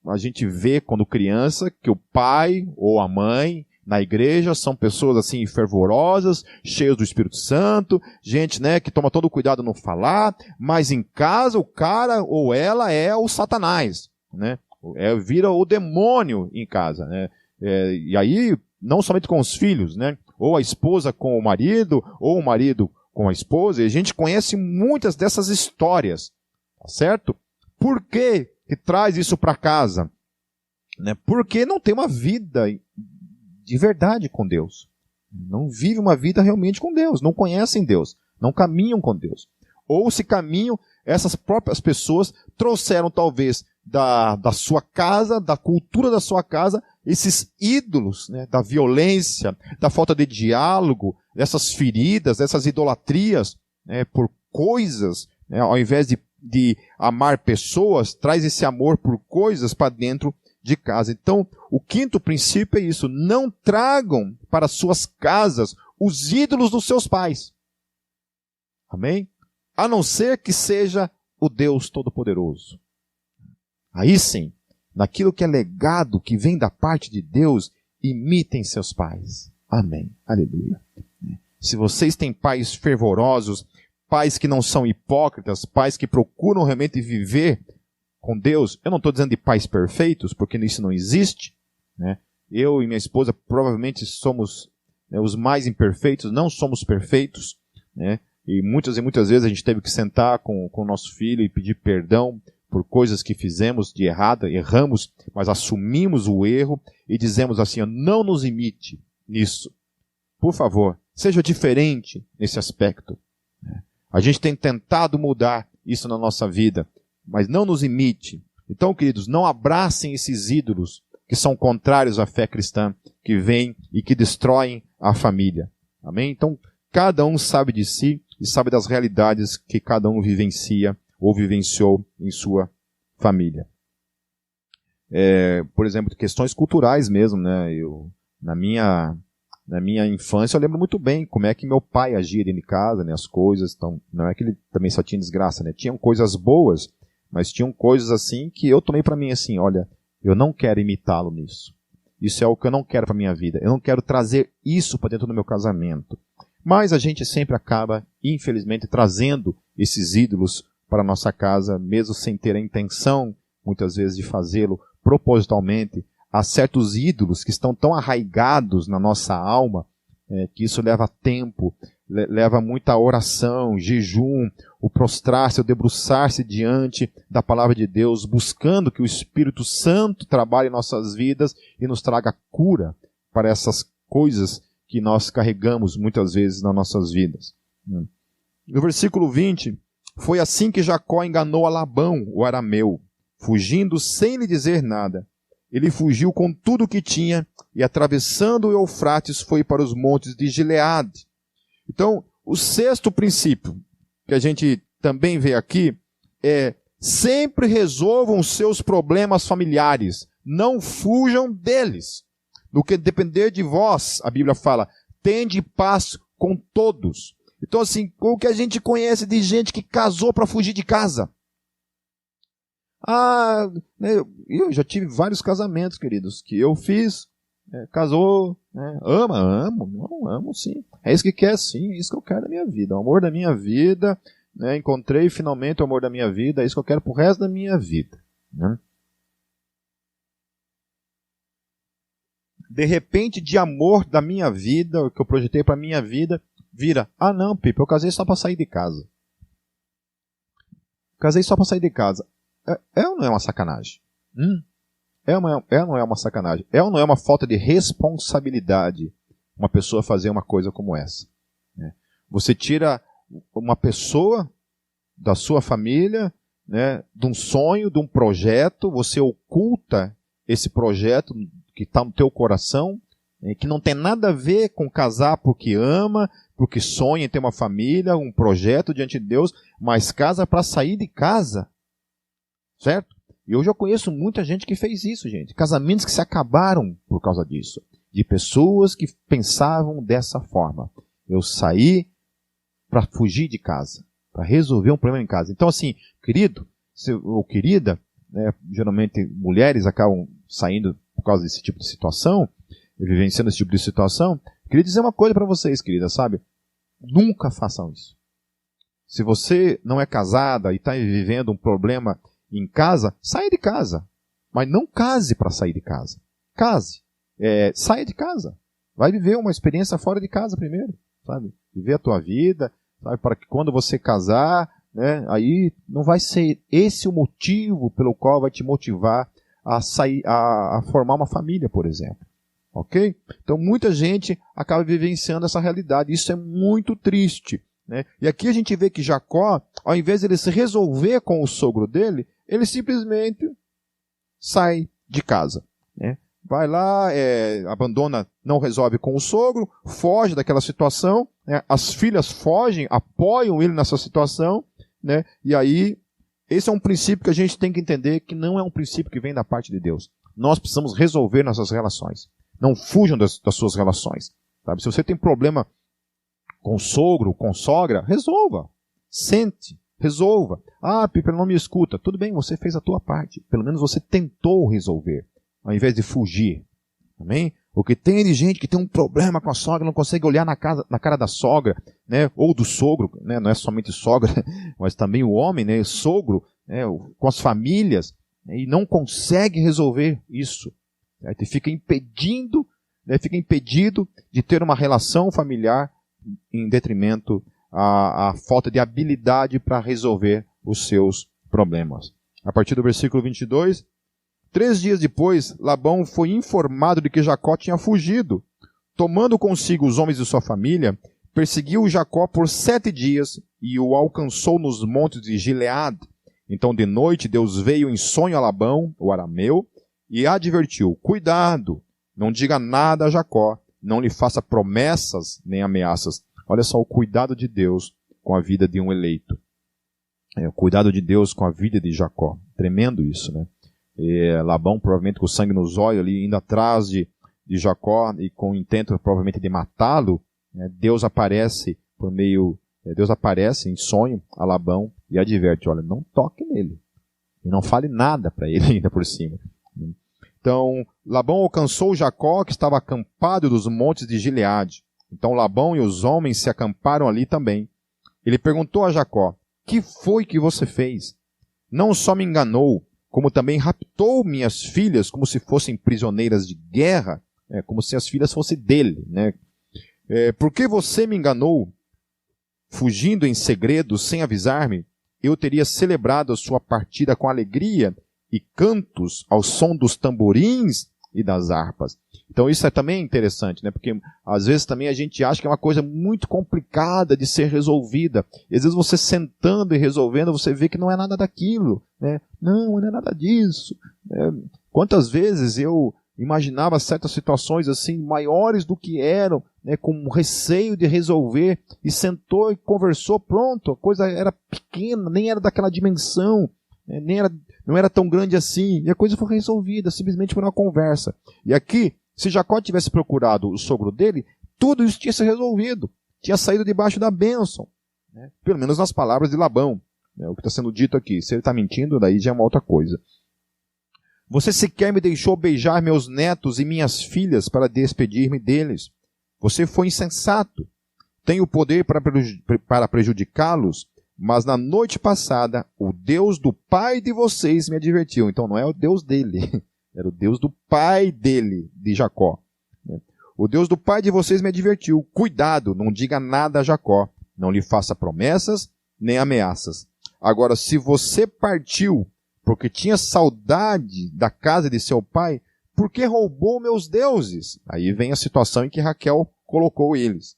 a gente vê quando criança que o pai ou a mãe na igreja são pessoas assim fervorosas, cheias do Espírito Santo, gente, né, que toma todo o cuidado não falar, mas em casa o cara ou ela é o Satanás, né? Vira o demônio em casa, né? E aí, não somente com os filhos, né? Ou a esposa com o marido, ou o marido com a esposa, e a gente conhece muitas dessas histórias, tá certo? Por que traz isso para casa? Né? Porque não tem uma vida de verdade com Deus. Não vive uma vida realmente com Deus, não conhecem Deus, não caminham com Deus. Ou se caminham, essas próprias pessoas trouxeram talvez da sua casa, da cultura da sua casa, esses ídolos, né, da violência, da falta de diálogo, dessas feridas, dessas idolatrias, né, por coisas, né, ao invés de amar pessoas, traz esse amor por coisas para dentro de casa. Então, o quinto princípio é isso: não tragam para suas casas os ídolos dos seus pais. Amém? A não ser que seja o Deus Todo-Poderoso. Aí sim, naquilo que é legado, que vem da parte de Deus, imitem seus pais. Amém. Aleluia. Se vocês têm pais fervorosos, pais que não são hipócritas, pais que procuram realmente viver com Deus, eu não estou dizendo de pais perfeitos, porque isso não existe, né? Eu e minha esposa provavelmente somos, né, os mais imperfeitos, não somos perfeitos, né? E muitas vezes a gente teve que sentar com o nosso filho e pedir perdão por coisas que fizemos de errado, erramos, mas assumimos o erro e dizemos assim: não nos imite nisso. Por favor, seja diferente nesse aspecto. A gente tem tentado mudar isso na nossa vida, mas não nos imite. Então, queridos, não abracem esses ídolos que são contrários à fé cristã, que vêm e que destroem a família. Amém? Então, cada um sabe de si e sabe das realidades que cada um vivencia ou vivenciou em sua família. Por exemplo, questões culturais mesmo, né? Na minha infância eu lembro muito bem como é que meu pai agia dentro de casa, né? As coisas, então, não é que ele também só tinha desgraça, né? Tinham coisas boas, mas tinham coisas assim que eu tomei para mim assim: olha, eu não quero imitá-lo nisso. Isso é o que eu não quero para minha vida. Eu não quero trazer isso para dentro do meu casamento. Mas a gente sempre acaba, infelizmente, trazendo esses ídolos para a nossa casa, mesmo sem ter a intenção, muitas vezes, de fazê-lo propositalmente. Há certos ídolos que estão tão arraigados na nossa alma, que isso leva tempo, leva muita oração, jejum, o prostrar-se, o debruçar-se diante da palavra de Deus, buscando que o Espírito Santo trabalhe em nossas vidas e nos traga cura para essas coisas que nós carregamos muitas vezes nas nossas vidas. No versículo 20, foi assim que Jacó enganou a Labão, o arameu, fugindo sem lhe dizer nada. Ele fugiu com tudo o que tinha e, atravessando o Eufrates, foi para os montes de Gileade. Então, o sexto princípio que a gente também vê aqui é: sempre resolvam os seus problemas familiares, não fujam deles. No que depender de vós, a Bíblia fala, tende paz com todos. Então, assim, o que a gente conhece de gente que casou para fugir de casa? Eu já tive vários casamentos, queridos, que eu fiz, casou, amo sim. É isso que quer, sim, é isso que eu quero da minha vida. O amor da minha vida, né? Encontrei finalmente o amor da minha vida, é isso que eu quero pro resto da minha vida. Né? De repente, de amor da minha vida, o que eu projetei para minha vida, vira: não, Pipe, eu casei só para sair de casa. Casei só para sair de casa. É ou não é uma sacanagem? É ou não é uma sacanagem? É ou não é uma falta de responsabilidade uma pessoa fazer uma coisa como essa? Né? Você tira uma pessoa da sua família, né, de um sonho, de um projeto, você oculta esse projeto que está no teu coração, né, que não tem nada a ver com casar porque ama, porque sonha em ter uma família, um projeto diante de Deus, mas casa para sair de casa. Certo? E eu já conheço muita gente que fez isso, gente. Casamentos que se acabaram por causa disso. De pessoas que pensavam dessa forma. Eu saí para fugir de casa, para resolver um problema em casa. Então, assim, querido ou querida, né, geralmente mulheres acabam saindo por causa desse tipo de situação, vivenciando esse tipo de situação. Queria dizer uma coisa para vocês, querida, sabe? Nunca façam isso. Se você não é casada e está vivendo um problema em casa, saia de casa. Mas não case para sair de casa. Case. Saia de casa. Vai viver uma experiência fora de casa primeiro. Sabe? Viver a tua vida. Sabe? Para que quando você casar, né, aí não vai ser esse o motivo pelo qual vai te motivar a sair, a formar uma família, por exemplo. Ok? Então muita gente acaba vivenciando essa realidade. Isso é muito triste. Né? E aqui a gente vê que Jacó, ao invés de ele se resolver com o sogro dele, ele simplesmente sai de casa. Né? Vai lá, abandona, não resolve com o sogro, foge daquela situação, né? As filhas fogem, apoiam ele nessa situação, né? E aí, esse é um princípio que a gente tem que entender que não é um princípio que vem da parte de Deus. Nós precisamos resolver nossas relações. Não fujam das suas relações. Sabe? Se você tem problema com sogro, com sogra, resolva. Sente, resolva. Ah, Piper não me escuta. Tudo bem, você fez a tua parte. Pelo menos você tentou resolver, ao invés de fugir. Amém? Porque tem de gente que tem um problema com a sogra, não consegue olhar na cara da sogra, né? Ou do sogro, né? Não é somente sogra, mas também o homem, né? Sogro, né? Com as famílias, né? E não consegue resolver isso. Né? E fica impedido de ter uma relação familiar em detrimento à falta de habilidade para resolver os seus problemas. A partir do versículo 22, 3 dias depois, Labão foi informado de que Jacó tinha fugido. Tomando consigo os homens de sua família, perseguiu Jacó por 7 dias e o alcançou nos montes de Gileade. Então de noite Deus veio em sonho a Labão, o arameu, e advertiu: cuidado, não diga nada a Jacó, não lhe faça promessas nem ameaças. Olha só o cuidado de Deus com a vida de um eleito. O cuidado de Deus com a vida de Jacó. Tremendo isso, né? Labão, provavelmente com sangue nos olhos, ali, indo atrás de Jacó e com o intento, provavelmente, de matá-lo, né? Deus aparece em sonho a Labão e adverte: olha, não toque nele. E não fale nada para ele ainda por cima. Então, Labão alcançou Jacó, que estava acampado nos montes de Gileade. Então Labão e os homens se acamparam ali também. Ele perguntou a Jacó: que foi que você fez? Não só me enganou, como também raptou minhas filhas como se fossem prisioneiras de guerra, como se as filhas fossem dele. Né? Por que você me enganou, fugindo em segredo, sem avisar-me? Eu teria celebrado a sua partida com alegria e cantos ao som dos tamborins e das harpas. Então isso é também interessante, né? Porque às vezes também a gente acha que é uma coisa muito complicada de ser resolvida. E às vezes você sentando e resolvendo, você vê que não é nada daquilo, né? Não é nada disso. Quantas vezes eu imaginava certas situações assim maiores do que eram, né? Com receio de resolver, e sentou e conversou, pronto, a coisa era pequena, nem era daquela dimensão, né? Não era tão grande assim, e a coisa foi resolvida, simplesmente por uma conversa. E aqui, se Jacó tivesse procurado o sogro dele, tudo isso tinha se resolvido, tinha saído debaixo da bênção, né? Pelo menos nas palavras de Labão, né? O que está sendo dito aqui. Se ele está mentindo, daí já é uma outra coisa. Você sequer me deixou beijar meus netos e minhas filhas para despedir-me deles. Você foi insensato. Tenho poder para prejudicá-los, mas na noite passada, o Deus do pai de vocês me advertiu. Então não é o Deus dele, era o Deus do pai dele, de Jacó. O Deus do pai de vocês me advertiu: cuidado, não diga nada a Jacó, não lhe faça promessas nem ameaças. Agora, se você partiu porque tinha saudade da casa de seu pai, porque roubou meus deuses. Aí vem a situação em que Raquel colocou eles.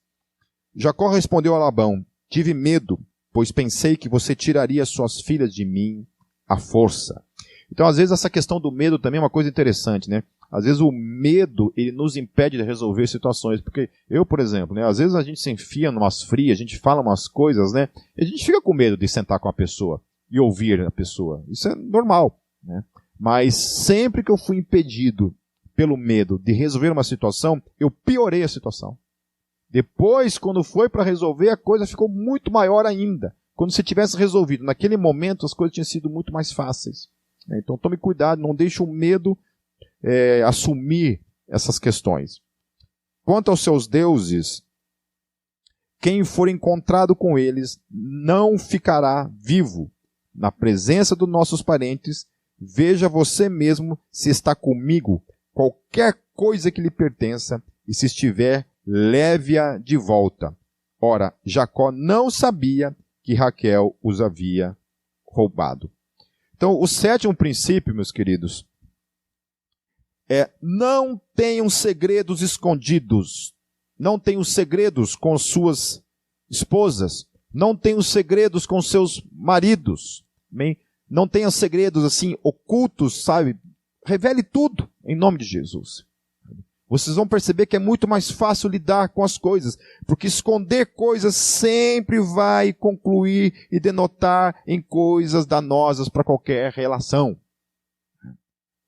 Jacó respondeu a Labão: tive medo, pois pensei que você tiraria suas filhas de mim à força. Então, às vezes, essa questão do medo também é uma coisa interessante, né? Às vezes o medo, ele nos impede de resolver situações. Porque eu, por exemplo, né? Às vezes a gente se enfia numas frias, a gente fala umas coisas, né? E a gente fica com medo de sentar com a pessoa e ouvir a pessoa. Isso é normal, né? Mas sempre que eu fui impedido pelo medo de resolver uma situação, eu piorei a situação. Depois, quando foi para resolver, a coisa ficou muito maior ainda. Quando você tivesse resolvido naquele momento, as coisas tinham sido muito mais fáceis. Então tome cuidado, não deixe o medo assumir essas questões. Quanto aos seus deuses, quem for encontrado com eles não ficará vivo. Na presença dos nossos parentes, veja você mesmo se está comigo qualquer coisa que lhe pertença, e se estiver, leve-a de volta. Ora, Jacó não sabia que Raquel os havia roubado. Então, o sétimo princípio, meus queridos, não tenham segredos escondidos. Não tenham segredos com suas esposas. Não tenham segredos com seus maridos. Amém? Não tenham segredos assim ocultos, sabe? Revele tudo em nome de Jesus. Vocês vão perceber que é muito mais fácil lidar com as coisas, porque esconder coisas sempre vai concluir e denotar em coisas danosas para qualquer relação.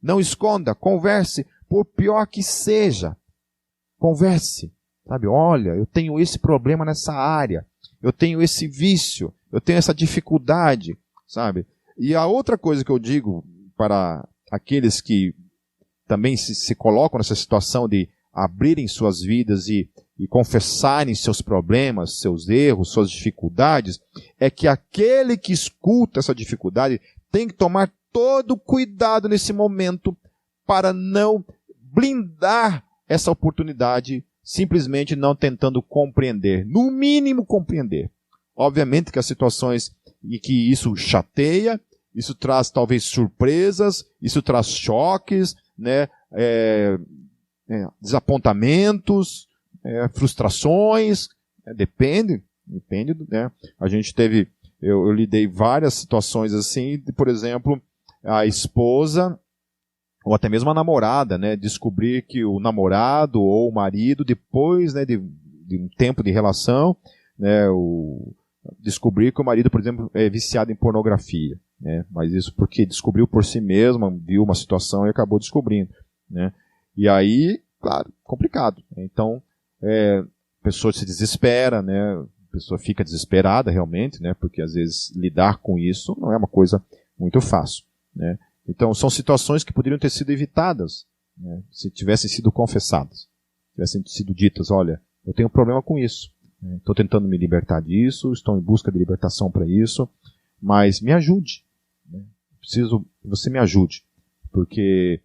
Não esconda, converse, por pior que seja. Converse, sabe? Olha, eu tenho esse problema nessa área, eu tenho esse vício, eu tenho essa dificuldade, sabe? E a outra coisa que eu digo para aqueles que também se colocam nessa situação de abrirem suas vidas e confessarem seus problemas, seus erros, suas dificuldades, é que aquele que escuta essa dificuldade tem que tomar todo cuidado nesse momento para não blindar essa oportunidade, simplesmente não tentando compreender, no mínimo compreender. Obviamente que há situações em que isso chateia, isso traz talvez surpresas, isso traz choques, né? Desapontamentos, frustrações, depende, né? A gente teve, eu lidei várias situações assim, por exemplo, a esposa, ou até mesmo a namorada, né? Descobrir que o namorado ou o marido, depois, né, de um tempo de relação, né, descobrir que o marido, por exemplo, é viciado em pornografia. Né? Mas isso porque descobriu por si mesma, viu uma situação e acabou descobrindo. Né? E aí, claro, complicado. Então, a pessoa se desespera, né? A pessoa fica desesperada realmente, né? Porque às vezes lidar com isso não é uma coisa muito fácil. Né? Então, são situações que poderiam ter sido evitadas, né? Se tivessem sido confessadas, tivessem sido ditas: olha, eu tenho um problema com isso, estou tentando me libertar disso, estou em busca de libertação para isso, mas me ajude. Preciso que você me ajude. Porque,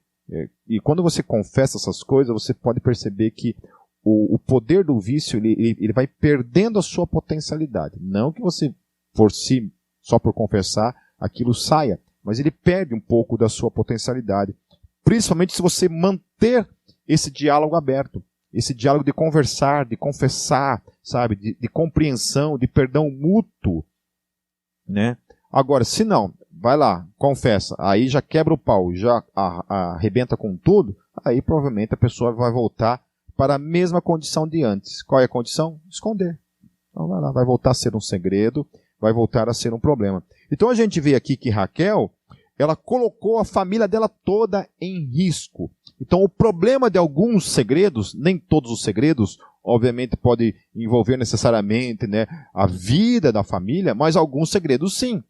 e quando você confessa essas coisas, você pode perceber que o poder do vício ele vai perdendo a sua potencialidade. Não que você, por si, só por confessar, aquilo saia, mas ele perde um pouco da sua potencialidade. Principalmente se você manter esse diálogo aberto. Esse diálogo de conversar, de confessar, sabe? De compreensão, de perdão mútuo. Né? Agora, se não, vai lá, confessa, aí já quebra o pau, já arrebenta com tudo, aí provavelmente a pessoa vai voltar para a mesma condição de antes. Qual é a condição? Esconder. Então vai lá, vai voltar a ser um segredo, vai voltar a ser um problema. Então a gente vê aqui que Raquel, ela colocou a família dela toda em risco. Então o problema de alguns segredos, nem todos os segredos, obviamente pode envolver necessariamente, né, a vida da família, mas alguns segredos sim.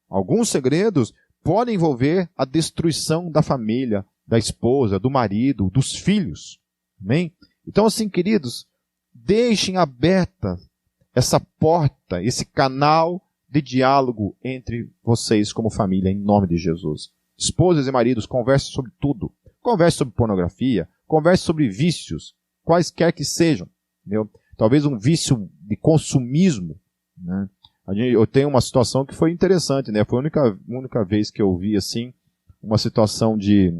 Alguns segredos podem envolver a destruição da família, da esposa, do marido, dos filhos. Amém? Então, assim, queridos, deixem aberta essa porta, esse canal de diálogo entre vocês como família, em nome de Jesus. Esposas e maridos, conversem sobre tudo. Conversem sobre pornografia, conversem sobre vícios, quaisquer que sejam. Entendeu? Talvez um vício de consumismo, né? Eu tenho uma situação que foi interessante, né? Foi a única vez que eu vi, assim, uma situação de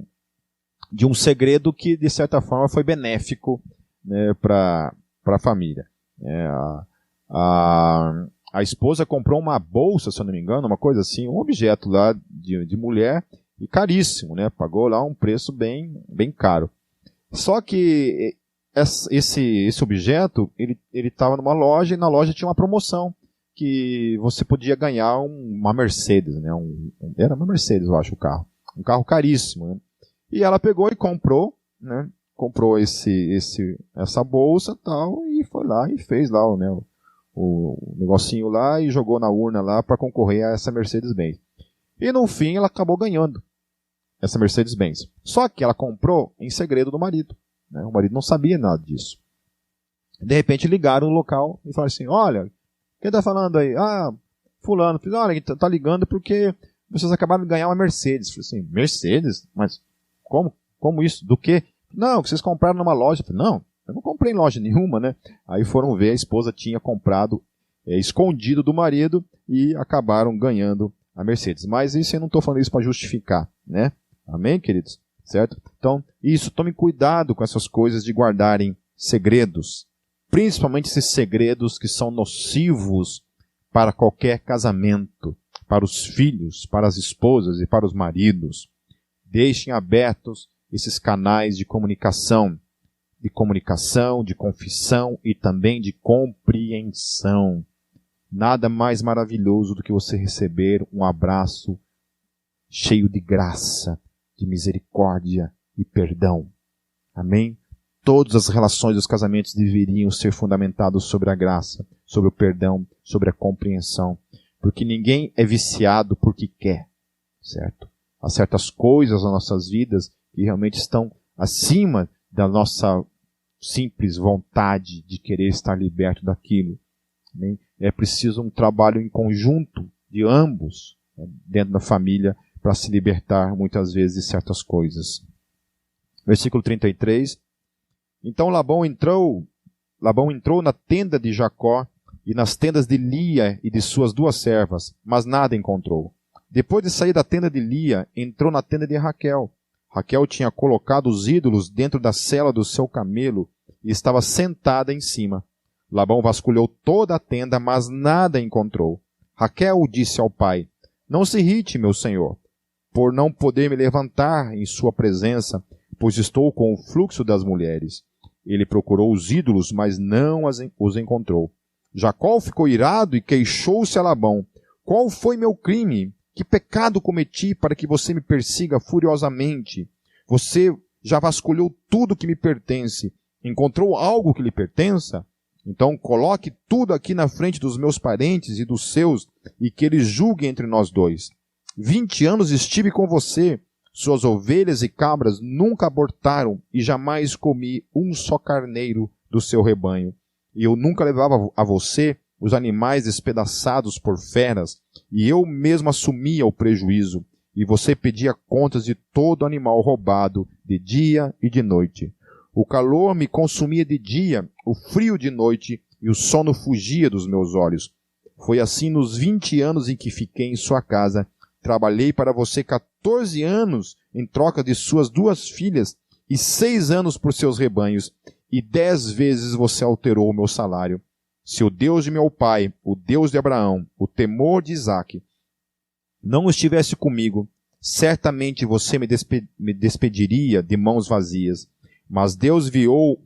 um segredo que, de certa forma, foi benéfico, né, para a família. A esposa comprou uma bolsa, se eu não me engano, uma coisa assim, um objeto lá de mulher, e caríssimo, né? Pagou lá um preço bem caro. Só que esse objeto, ele estava numa loja, e na loja tinha uma promoção, que você podia ganhar uma Mercedes, né? Era uma Mercedes, eu acho, o carro. Um carro caríssimo, né? E ela pegou e comprou, né? Comprou essa bolsa tal, e foi lá e fez lá, né, o negocinho lá e jogou na urna lá para concorrer a essa Mercedes-Benz. E no fim ela acabou ganhando essa Mercedes-Benz. Só que ela comprou em segredo do marido, né? O marido não sabia nada disso. De repente ligaram no local e falaram assim: olha, quem tá falando aí? Ah, fulano. Olha, tá ligando porque vocês acabaram de ganhar uma Mercedes. Eu falei assim: Mercedes? Mas como isso? Do quê? Não, que vocês compraram numa loja. Eu falei: não, eu não comprei em loja nenhuma, né? Aí foram ver, a esposa tinha comprado escondido do marido e acabaram ganhando a Mercedes. Mas isso eu não estou falando isso para justificar, né? Amém, queridos? Certo? Então, isso, tome cuidado com essas coisas de guardarem segredos. Principalmente esses segredos que são nocivos para qualquer casamento, para os filhos, para as esposas e para os maridos. Deixem abertos esses canais de comunicação, de confissão e também de compreensão. Nada mais maravilhoso do que você receber um abraço cheio de graça, de misericórdia e perdão. Amém? Todas as relações dos casamentos deveriam ser fundamentadas sobre a graça, sobre o perdão, sobre a compreensão. Porque ninguém é viciado porque quer, certo? Há certas coisas nas nossas vidas que realmente estão acima da nossa simples vontade de querer estar liberto daquilo. Amém? É preciso um trabalho em conjunto de ambos, né, dentro da família, para se libertar muitas vezes de certas coisas. Versículo 33. Então Labão entrou na tenda de Jacó e nas tendas de Lia e de suas duas servas, mas nada encontrou. Depois de sair da tenda de Lia, entrou na tenda de Raquel. Raquel tinha colocado os ídolos dentro da sela do seu camelo e estava sentada em cima. Labão vasculhou toda a tenda, mas nada encontrou. Raquel disse ao pai: não se irrite, meu senhor, por não poder me levantar em sua presença, pois estou com o fluxo das mulheres. Ele procurou os ídolos, mas não os encontrou. Jacó ficou irado e queixou-se a Labão: qual foi meu crime? Que pecado cometi para que você me persiga furiosamente? Você já vasculhou tudo que me pertence. Encontrou algo que lhe pertença? Então coloque tudo aqui na frente dos meus parentes e dos seus, e que eles julguem entre nós dois. 20 anos estive com você. Suas ovelhas e cabras nunca abortaram, e jamais comi um só carneiro do seu rebanho. E eu nunca levava a você os animais despedaçados por feras, e eu mesmo assumia o prejuízo, e você pedia contas de todo animal roubado, de dia e de noite. O calor me consumia de dia, o frio de noite, e o sono fugia dos meus olhos. Foi assim nos 20 anos em que fiquei em sua casa. Trabalhei para você 14 anos em troca de suas 2 filhas, e 6 anos por seus rebanhos, e 10 vezes você alterou o meu salário. Se o Deus de meu pai, o Deus de Abraão, o temor de Isaque, não estivesse comigo, certamente você me despediria de mãos vazias. Mas Deus viu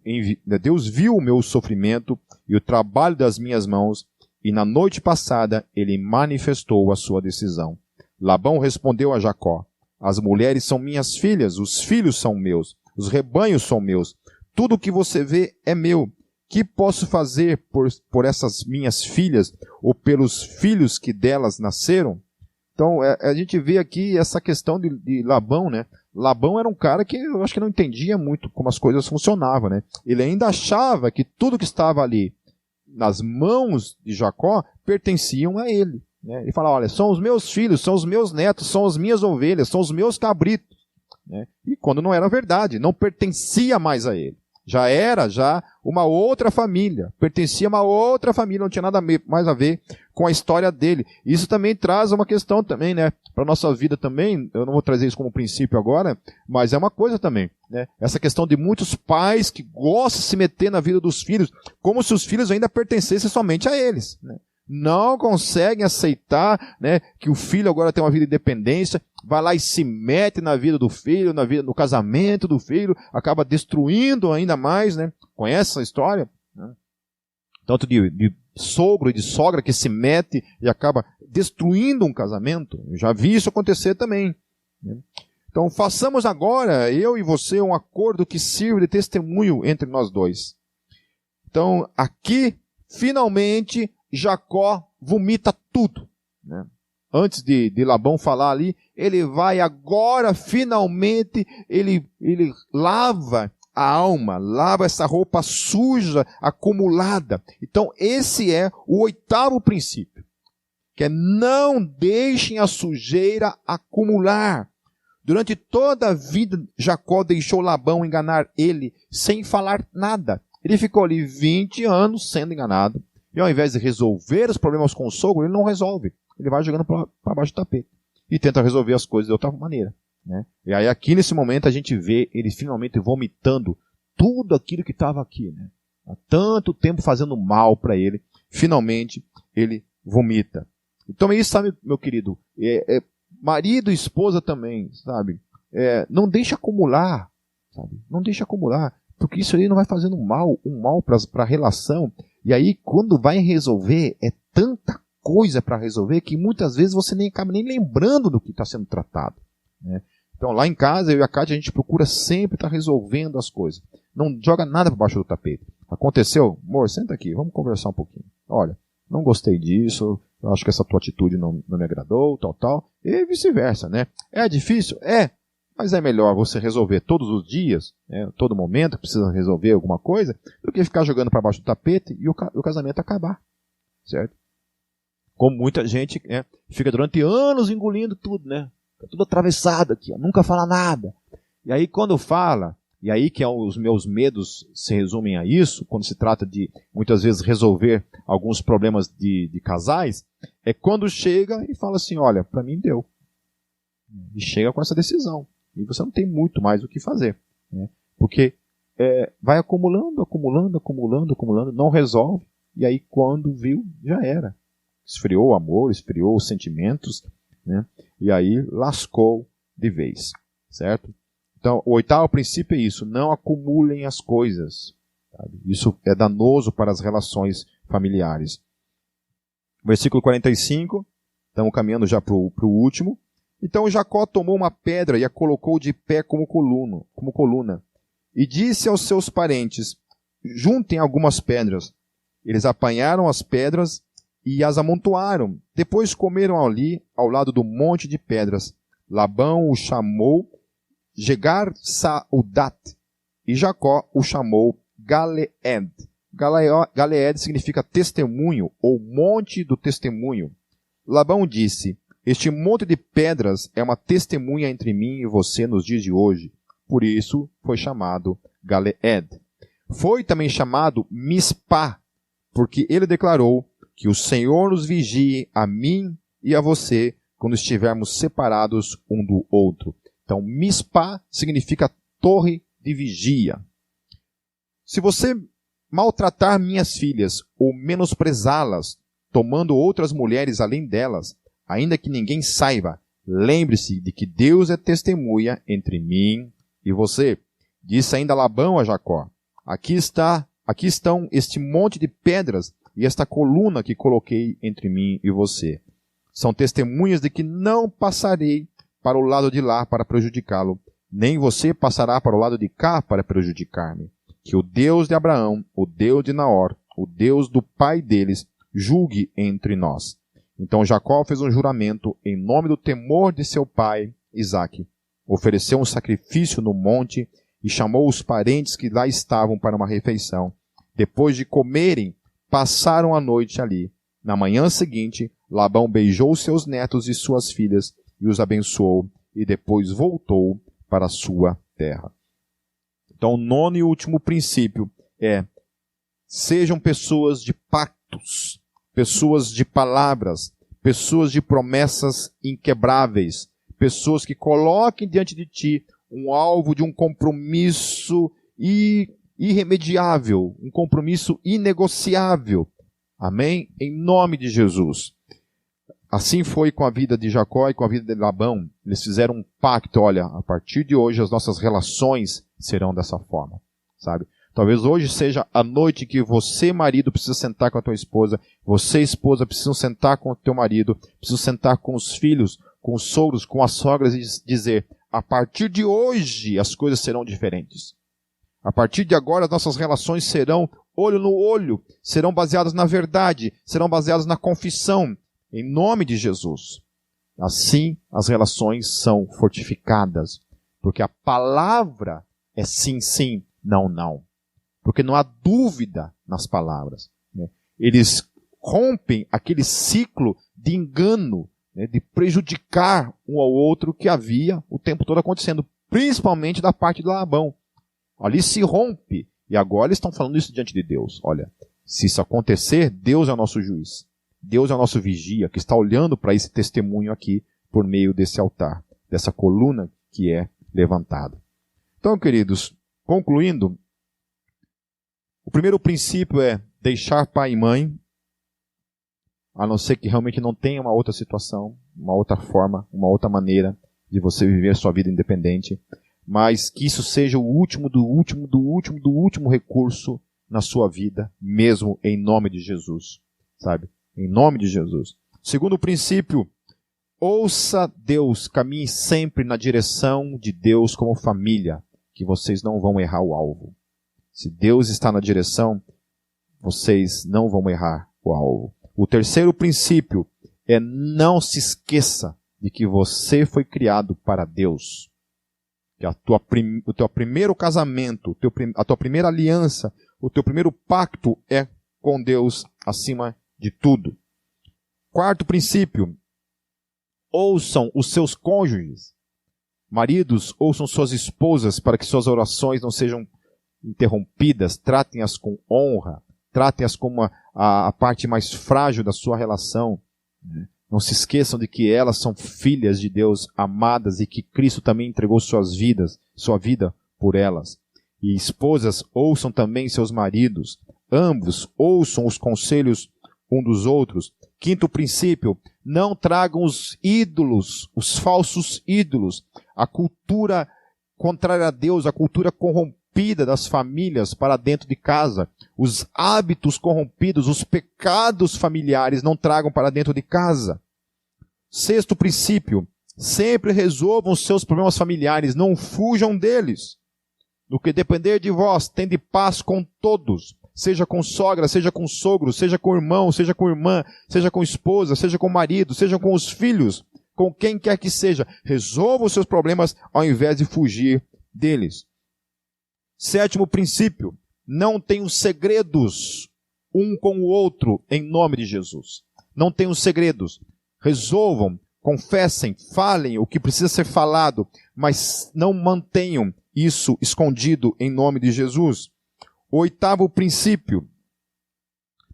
o meu sofrimento e o trabalho das minhas mãos, e na noite passada ele manifestou a sua decisão. Labão respondeu a Jacó: as mulheres são minhas filhas, os filhos são meus, os rebanhos são meus, tudo o que você vê é meu. Que posso fazer por essas minhas filhas ou pelos filhos que delas nasceram? Então, a gente vê aqui essa questão de Labão, né? Labão era um cara que eu acho que não entendia muito como as coisas funcionavam, né? Ele ainda achava que tudo que estava ali nas mãos de Jacó pertenciam a ele, né? Ele fala: olha, são os meus filhos, são os meus netos, são as minhas ovelhas, são os meus cabritos, né? E quando não era verdade, não pertencia mais a ele. Já era uma outra família, pertencia a uma outra família, não tinha nada mais a ver com a história dele. Isso também traz uma questão também, né, para a nossa vida também. Eu não vou trazer isso como princípio agora, mas é uma coisa também, né? Essa questão de muitos pais que gostam de se meter na vida dos filhos, como se os filhos ainda pertencessem somente a eles, né? Não conseguem aceitar, né, que o filho agora tem uma vida de independência, vai lá e se mete na vida do filho, no casamento do filho, acaba destruindo ainda mais, né? Conhece essa história? Né? Tanto de sogro e de sogra que se mete e acaba destruindo um casamento. Eu já vi isso acontecer também, né? Então façamos agora, eu e você, um acordo que sirva de testemunho entre nós dois. Então aqui, finalmente, Jacó vomita tudo, né? Antes de Labão falar ali, ele vai agora, finalmente, ele lava a alma, lava essa roupa suja, acumulada. Então esse é o 8º princípio, que é não deixem a sujeira acumular. Durante toda a vida, Jacó deixou Labão enganar ele, sem falar nada. Ele ficou ali 20 anos sendo enganado. E ao invés de resolver os problemas com o sogro, ele não resolve. Ele vai jogando para baixo do tapete. E tenta resolver as coisas de outra maneira, né? E aí aqui nesse momento a gente vê ele finalmente vomitando tudo aquilo que estava aqui, né? Há tanto tempo fazendo mal para ele. Finalmente ele vomita. Então é isso, sabe, meu querido? Marido e esposa também, sabe? Não deixa acumular, sabe? Não deixa acumular. Porque isso aí não vai fazendo um mal para a relação. E aí, quando vai resolver, é tanta coisa para resolver que muitas vezes você nem acaba nem lembrando do que está sendo tratado, né? Então, lá em casa, eu e a Kátia, a gente procura sempre estar resolvendo as coisas. Não joga nada para baixo do tapete. Aconteceu? Amor, senta aqui, vamos conversar um pouquinho. Olha, não gostei disso, eu acho que essa tua atitude não me agradou, tal. E vice-versa, né? É difícil? É. Mas é melhor você resolver todos os dias, né, todo momento que precisa resolver alguma coisa, do que ficar jogando para baixo do tapete e o casamento acabar. Certo? Como muita gente, né, fica durante anos engolindo tudo, né? Fica tudo atravessado aqui, ó, nunca fala nada. E aí quando fala, e aí que os meus medos se resumem a isso, quando se trata de muitas vezes resolver alguns problemas de casais, é quando chega e fala assim, olha, para mim deu. E chega com essa decisão. E você não tem muito mais o que fazer, né? Porque vai acumulando, não resolve, e aí quando viu, já era. Esfriou o amor, esfriou os sentimentos, né? E aí lascou de vez, certo? Então, o 8º princípio é isso, não acumulem as coisas, sabe? Isso é danoso para as relações familiares. Versículo 45, estamos caminhando já para o último. Então Jacó tomou uma pedra e a colocou de pé como coluna, e disse aos seus parentes, juntem algumas pedras. Eles apanharam as pedras e as amontoaram. Depois comeram ali, ao lado do monte de pedras. Labão o chamou Jegar-Saudat, e Jacó o chamou Galeed. Galeed significa testemunho, ou monte do testemunho. Labão disse, este monte de pedras é uma testemunha entre mim e você nos dias de hoje. Por isso foi chamado Galeed. Foi também chamado Mispá, porque ele declarou que o Senhor nos vigie a mim e a você quando estivermos separados um do outro. Então, Mispá significa torre de vigia. Se você maltratar minhas filhas ou menosprezá-las, tomando outras mulheres além delas, ainda que ninguém saiba, lembre-se de que Deus é testemunha entre mim e você. Disse ainda Labão a Jacó, aqui estão este monte de pedras e esta coluna que coloquei entre mim e você. São testemunhas de que não passarei para o lado de lá para prejudicá-lo, nem você passará para o lado de cá para prejudicar-me. Que o Deus de Abraão, o Deus de Naor, o Deus do pai deles, julgue entre nós. Então Jacó fez um juramento em nome do temor de seu pai, Isaque. Ofereceu um sacrifício no monte e chamou os parentes que lá estavam para uma refeição. Depois de comerem, passaram a noite ali. Na manhã seguinte, Labão beijou seus netos e suas filhas e os abençoou, e depois voltou para a sua terra. Então, o 9º e último princípio é: sejam pessoas de pactos, pessoas de palavras, pessoas de promessas inquebráveis, pessoas que coloquem diante de ti um alvo de um compromisso irremediável, um compromisso inegociável. Amém? Em nome de Jesus. Assim foi com a vida de Jacó e com a vida de Labão. Eles fizeram um pacto. Olha, a partir de hoje as nossas relações serão dessa forma, sabe? Talvez hoje seja a noite que você, marido, precisa sentar com a tua esposa, você, esposa, precisa sentar com o teu marido, precisa sentar com os filhos, com os sogros, com as sogras e dizer, a partir de hoje as coisas serão diferentes. A partir de agora as nossas relações serão olho no olho, serão baseadas na verdade, serão baseadas na confissão, em nome de Jesus. Assim as relações são fortificadas, porque a palavra é sim, sim, não, não. Porque não há dúvida nas palavras. Eles rompem aquele ciclo de engano, de prejudicar um ao outro que havia o tempo todo acontecendo, principalmente da parte de Labão. Ali se rompe, e agora eles estão falando isso diante de Deus. Olha, se isso acontecer, Deus é o nosso juiz. Deus é o nosso vigia, que está olhando para esse testemunho aqui, por meio desse altar, dessa coluna que é levantada. Então, queridos, concluindo, o primeiro princípio é deixar pai e mãe, a não ser que realmente não tenha uma outra situação, uma outra forma, uma outra maneira de você viver sua vida independente, mas que isso seja o último do último recurso na sua vida, mesmo em nome de Jesus, sabe? Em nome de Jesus. Segundo princípio, ouça Deus, caminhe sempre na direção de Deus como família, que vocês não vão errar o alvo. Se Deus está na direção, vocês não vão errar o alvo. O terceiro princípio é não se esqueça de que você foi criado para Deus. Que o teu primeiro casamento, a tua primeira aliança, o teu primeiro pacto é com Deus acima de tudo. Quarto princípio, ouçam os seus cônjuges. Maridos, ouçam suas esposas para que suas orações não sejam interrompidas, tratem-as com honra, tratem-as como a parte mais frágil da sua relação. Não se esqueçam de que elas são filhas de Deus, amadas, e que Cristo também entregou sua vida por elas. E esposas, ouçam também seus maridos. Ambos ouçam os conselhos um dos outros. Quinto princípio, não tragam os ídolos, os falsos ídolos, a cultura contrária a Deus, a cultura corrompida das famílias para dentro de casa. Os hábitos corrompidos, os pecados familiares não tragam para dentro de casa. Sexto princípio, sempre resolvam os seus problemas familiares, não fujam deles. No que depender de vós, tende paz com todos, seja com sogra, seja com sogro, seja com irmão, seja com irmã, seja com esposa, seja com marido, seja com os filhos, com quem quer que seja. Resolva os seus problemas ao invés de fugir deles. Sétimo princípio, não tenham segredos um com o outro em nome de Jesus. Não tenham segredos. Resolvam, confessem, falem o que precisa ser falado, mas não mantenham isso escondido em nome de Jesus. O oitavo princípio,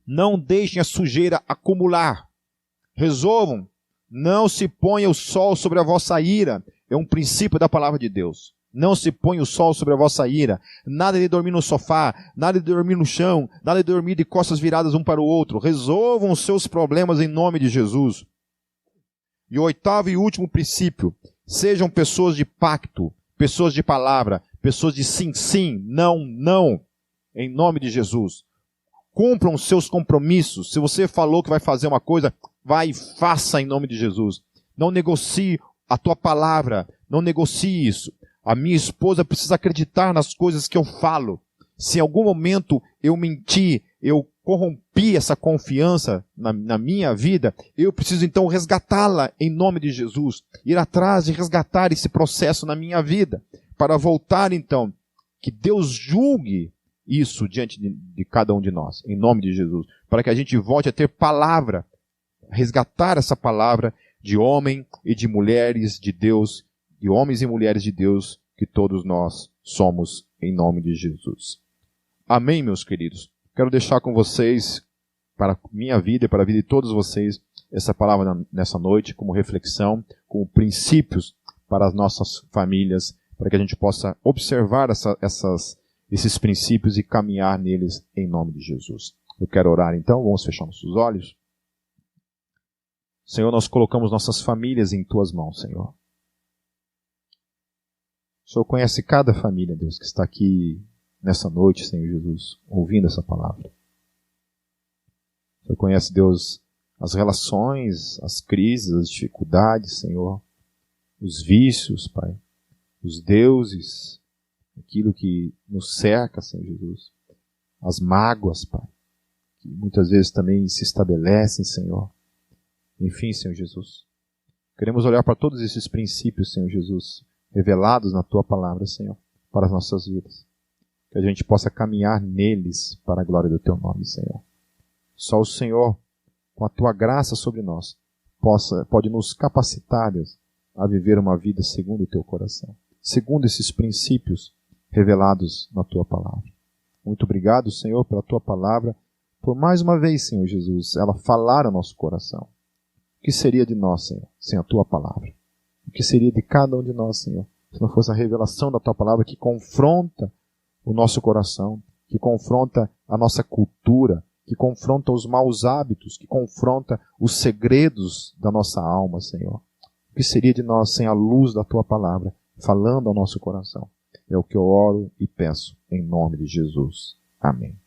não deixem a sujeira acumular. Resolvam, não se ponha o sol sobre a vossa ira. É um princípio da palavra de Deus. Não se ponha o sol sobre a vossa ira. Nada de dormir no sofá, nada de dormir no chão, nada de dormir de costas viradas um para o outro. Resolvam os seus problemas em nome de Jesus. E o oitavo e último princípio, sejam pessoas de pacto, pessoas de palavra, pessoas de sim, sim, não, não, em nome de Jesus. Cumpram os seus compromissos. Se você falou que vai fazer uma coisa, vai e faça em nome de Jesus. Não negocie a tua palavra, não negocie isso. A minha esposa precisa acreditar nas coisas que eu falo. Se em algum momento eu menti, eu corrompi essa confiança na minha vida, eu preciso então resgatá-la em nome de Jesus. Ir atrás de resgatar esse processo na minha vida. Para voltar então, que Deus julgue isso diante de cada um de nós, em nome de Jesus. Para que a gente volte a ter palavra, resgatar essa palavra de homem e de mulheres de Deus, de homens e mulheres de Deus, que todos nós somos em nome de Jesus. Amém, meus queridos? Quero deixar com vocês para a minha vida e para a vida de todos vocês, essa palavra nessa noite, como reflexão, como princípios para as nossas famílias, para que a gente possa observar esses princípios e caminhar neles em nome de Jesus. Eu quero orar então, vamos fechar nossos olhos. Senhor, nós colocamos nossas famílias em Tuas mãos, Senhor. O Senhor conhece cada família, Deus, que está aqui nessa noite, Senhor Jesus, ouvindo essa palavra. O Senhor conhece, Deus, as relações, as crises, as dificuldades, Senhor, os vícios, Pai, os deuses, aquilo que nos cerca, Senhor Jesus, as mágoas, Pai, que muitas vezes também se estabelecem, Senhor. Enfim, Senhor Jesus, queremos olhar para todos esses princípios, Senhor Jesus, revelados na Tua palavra, Senhor, para as nossas vidas. Que a gente possa caminhar neles para a glória do Teu nome, Senhor. Só o Senhor, com a Tua graça sobre nós, pode nos capacitar, Deus, a viver uma vida segundo o Teu coração, segundo esses princípios revelados na Tua palavra. Muito obrigado, Senhor, pela Tua palavra, por mais uma vez, Senhor Jesus, ela falar ao nosso coração. O que seria de nós, Senhor, sem a Tua palavra? O que seria de cada um de nós, Senhor, se não fosse a revelação da Tua palavra que confronta o nosso coração, que confronta a nossa cultura, que confronta os maus hábitos, que confronta os segredos da nossa alma, Senhor. O que seria de nós sem a luz da Tua palavra, falando ao nosso coração? É o que eu oro e peço, em nome de Jesus. Amém.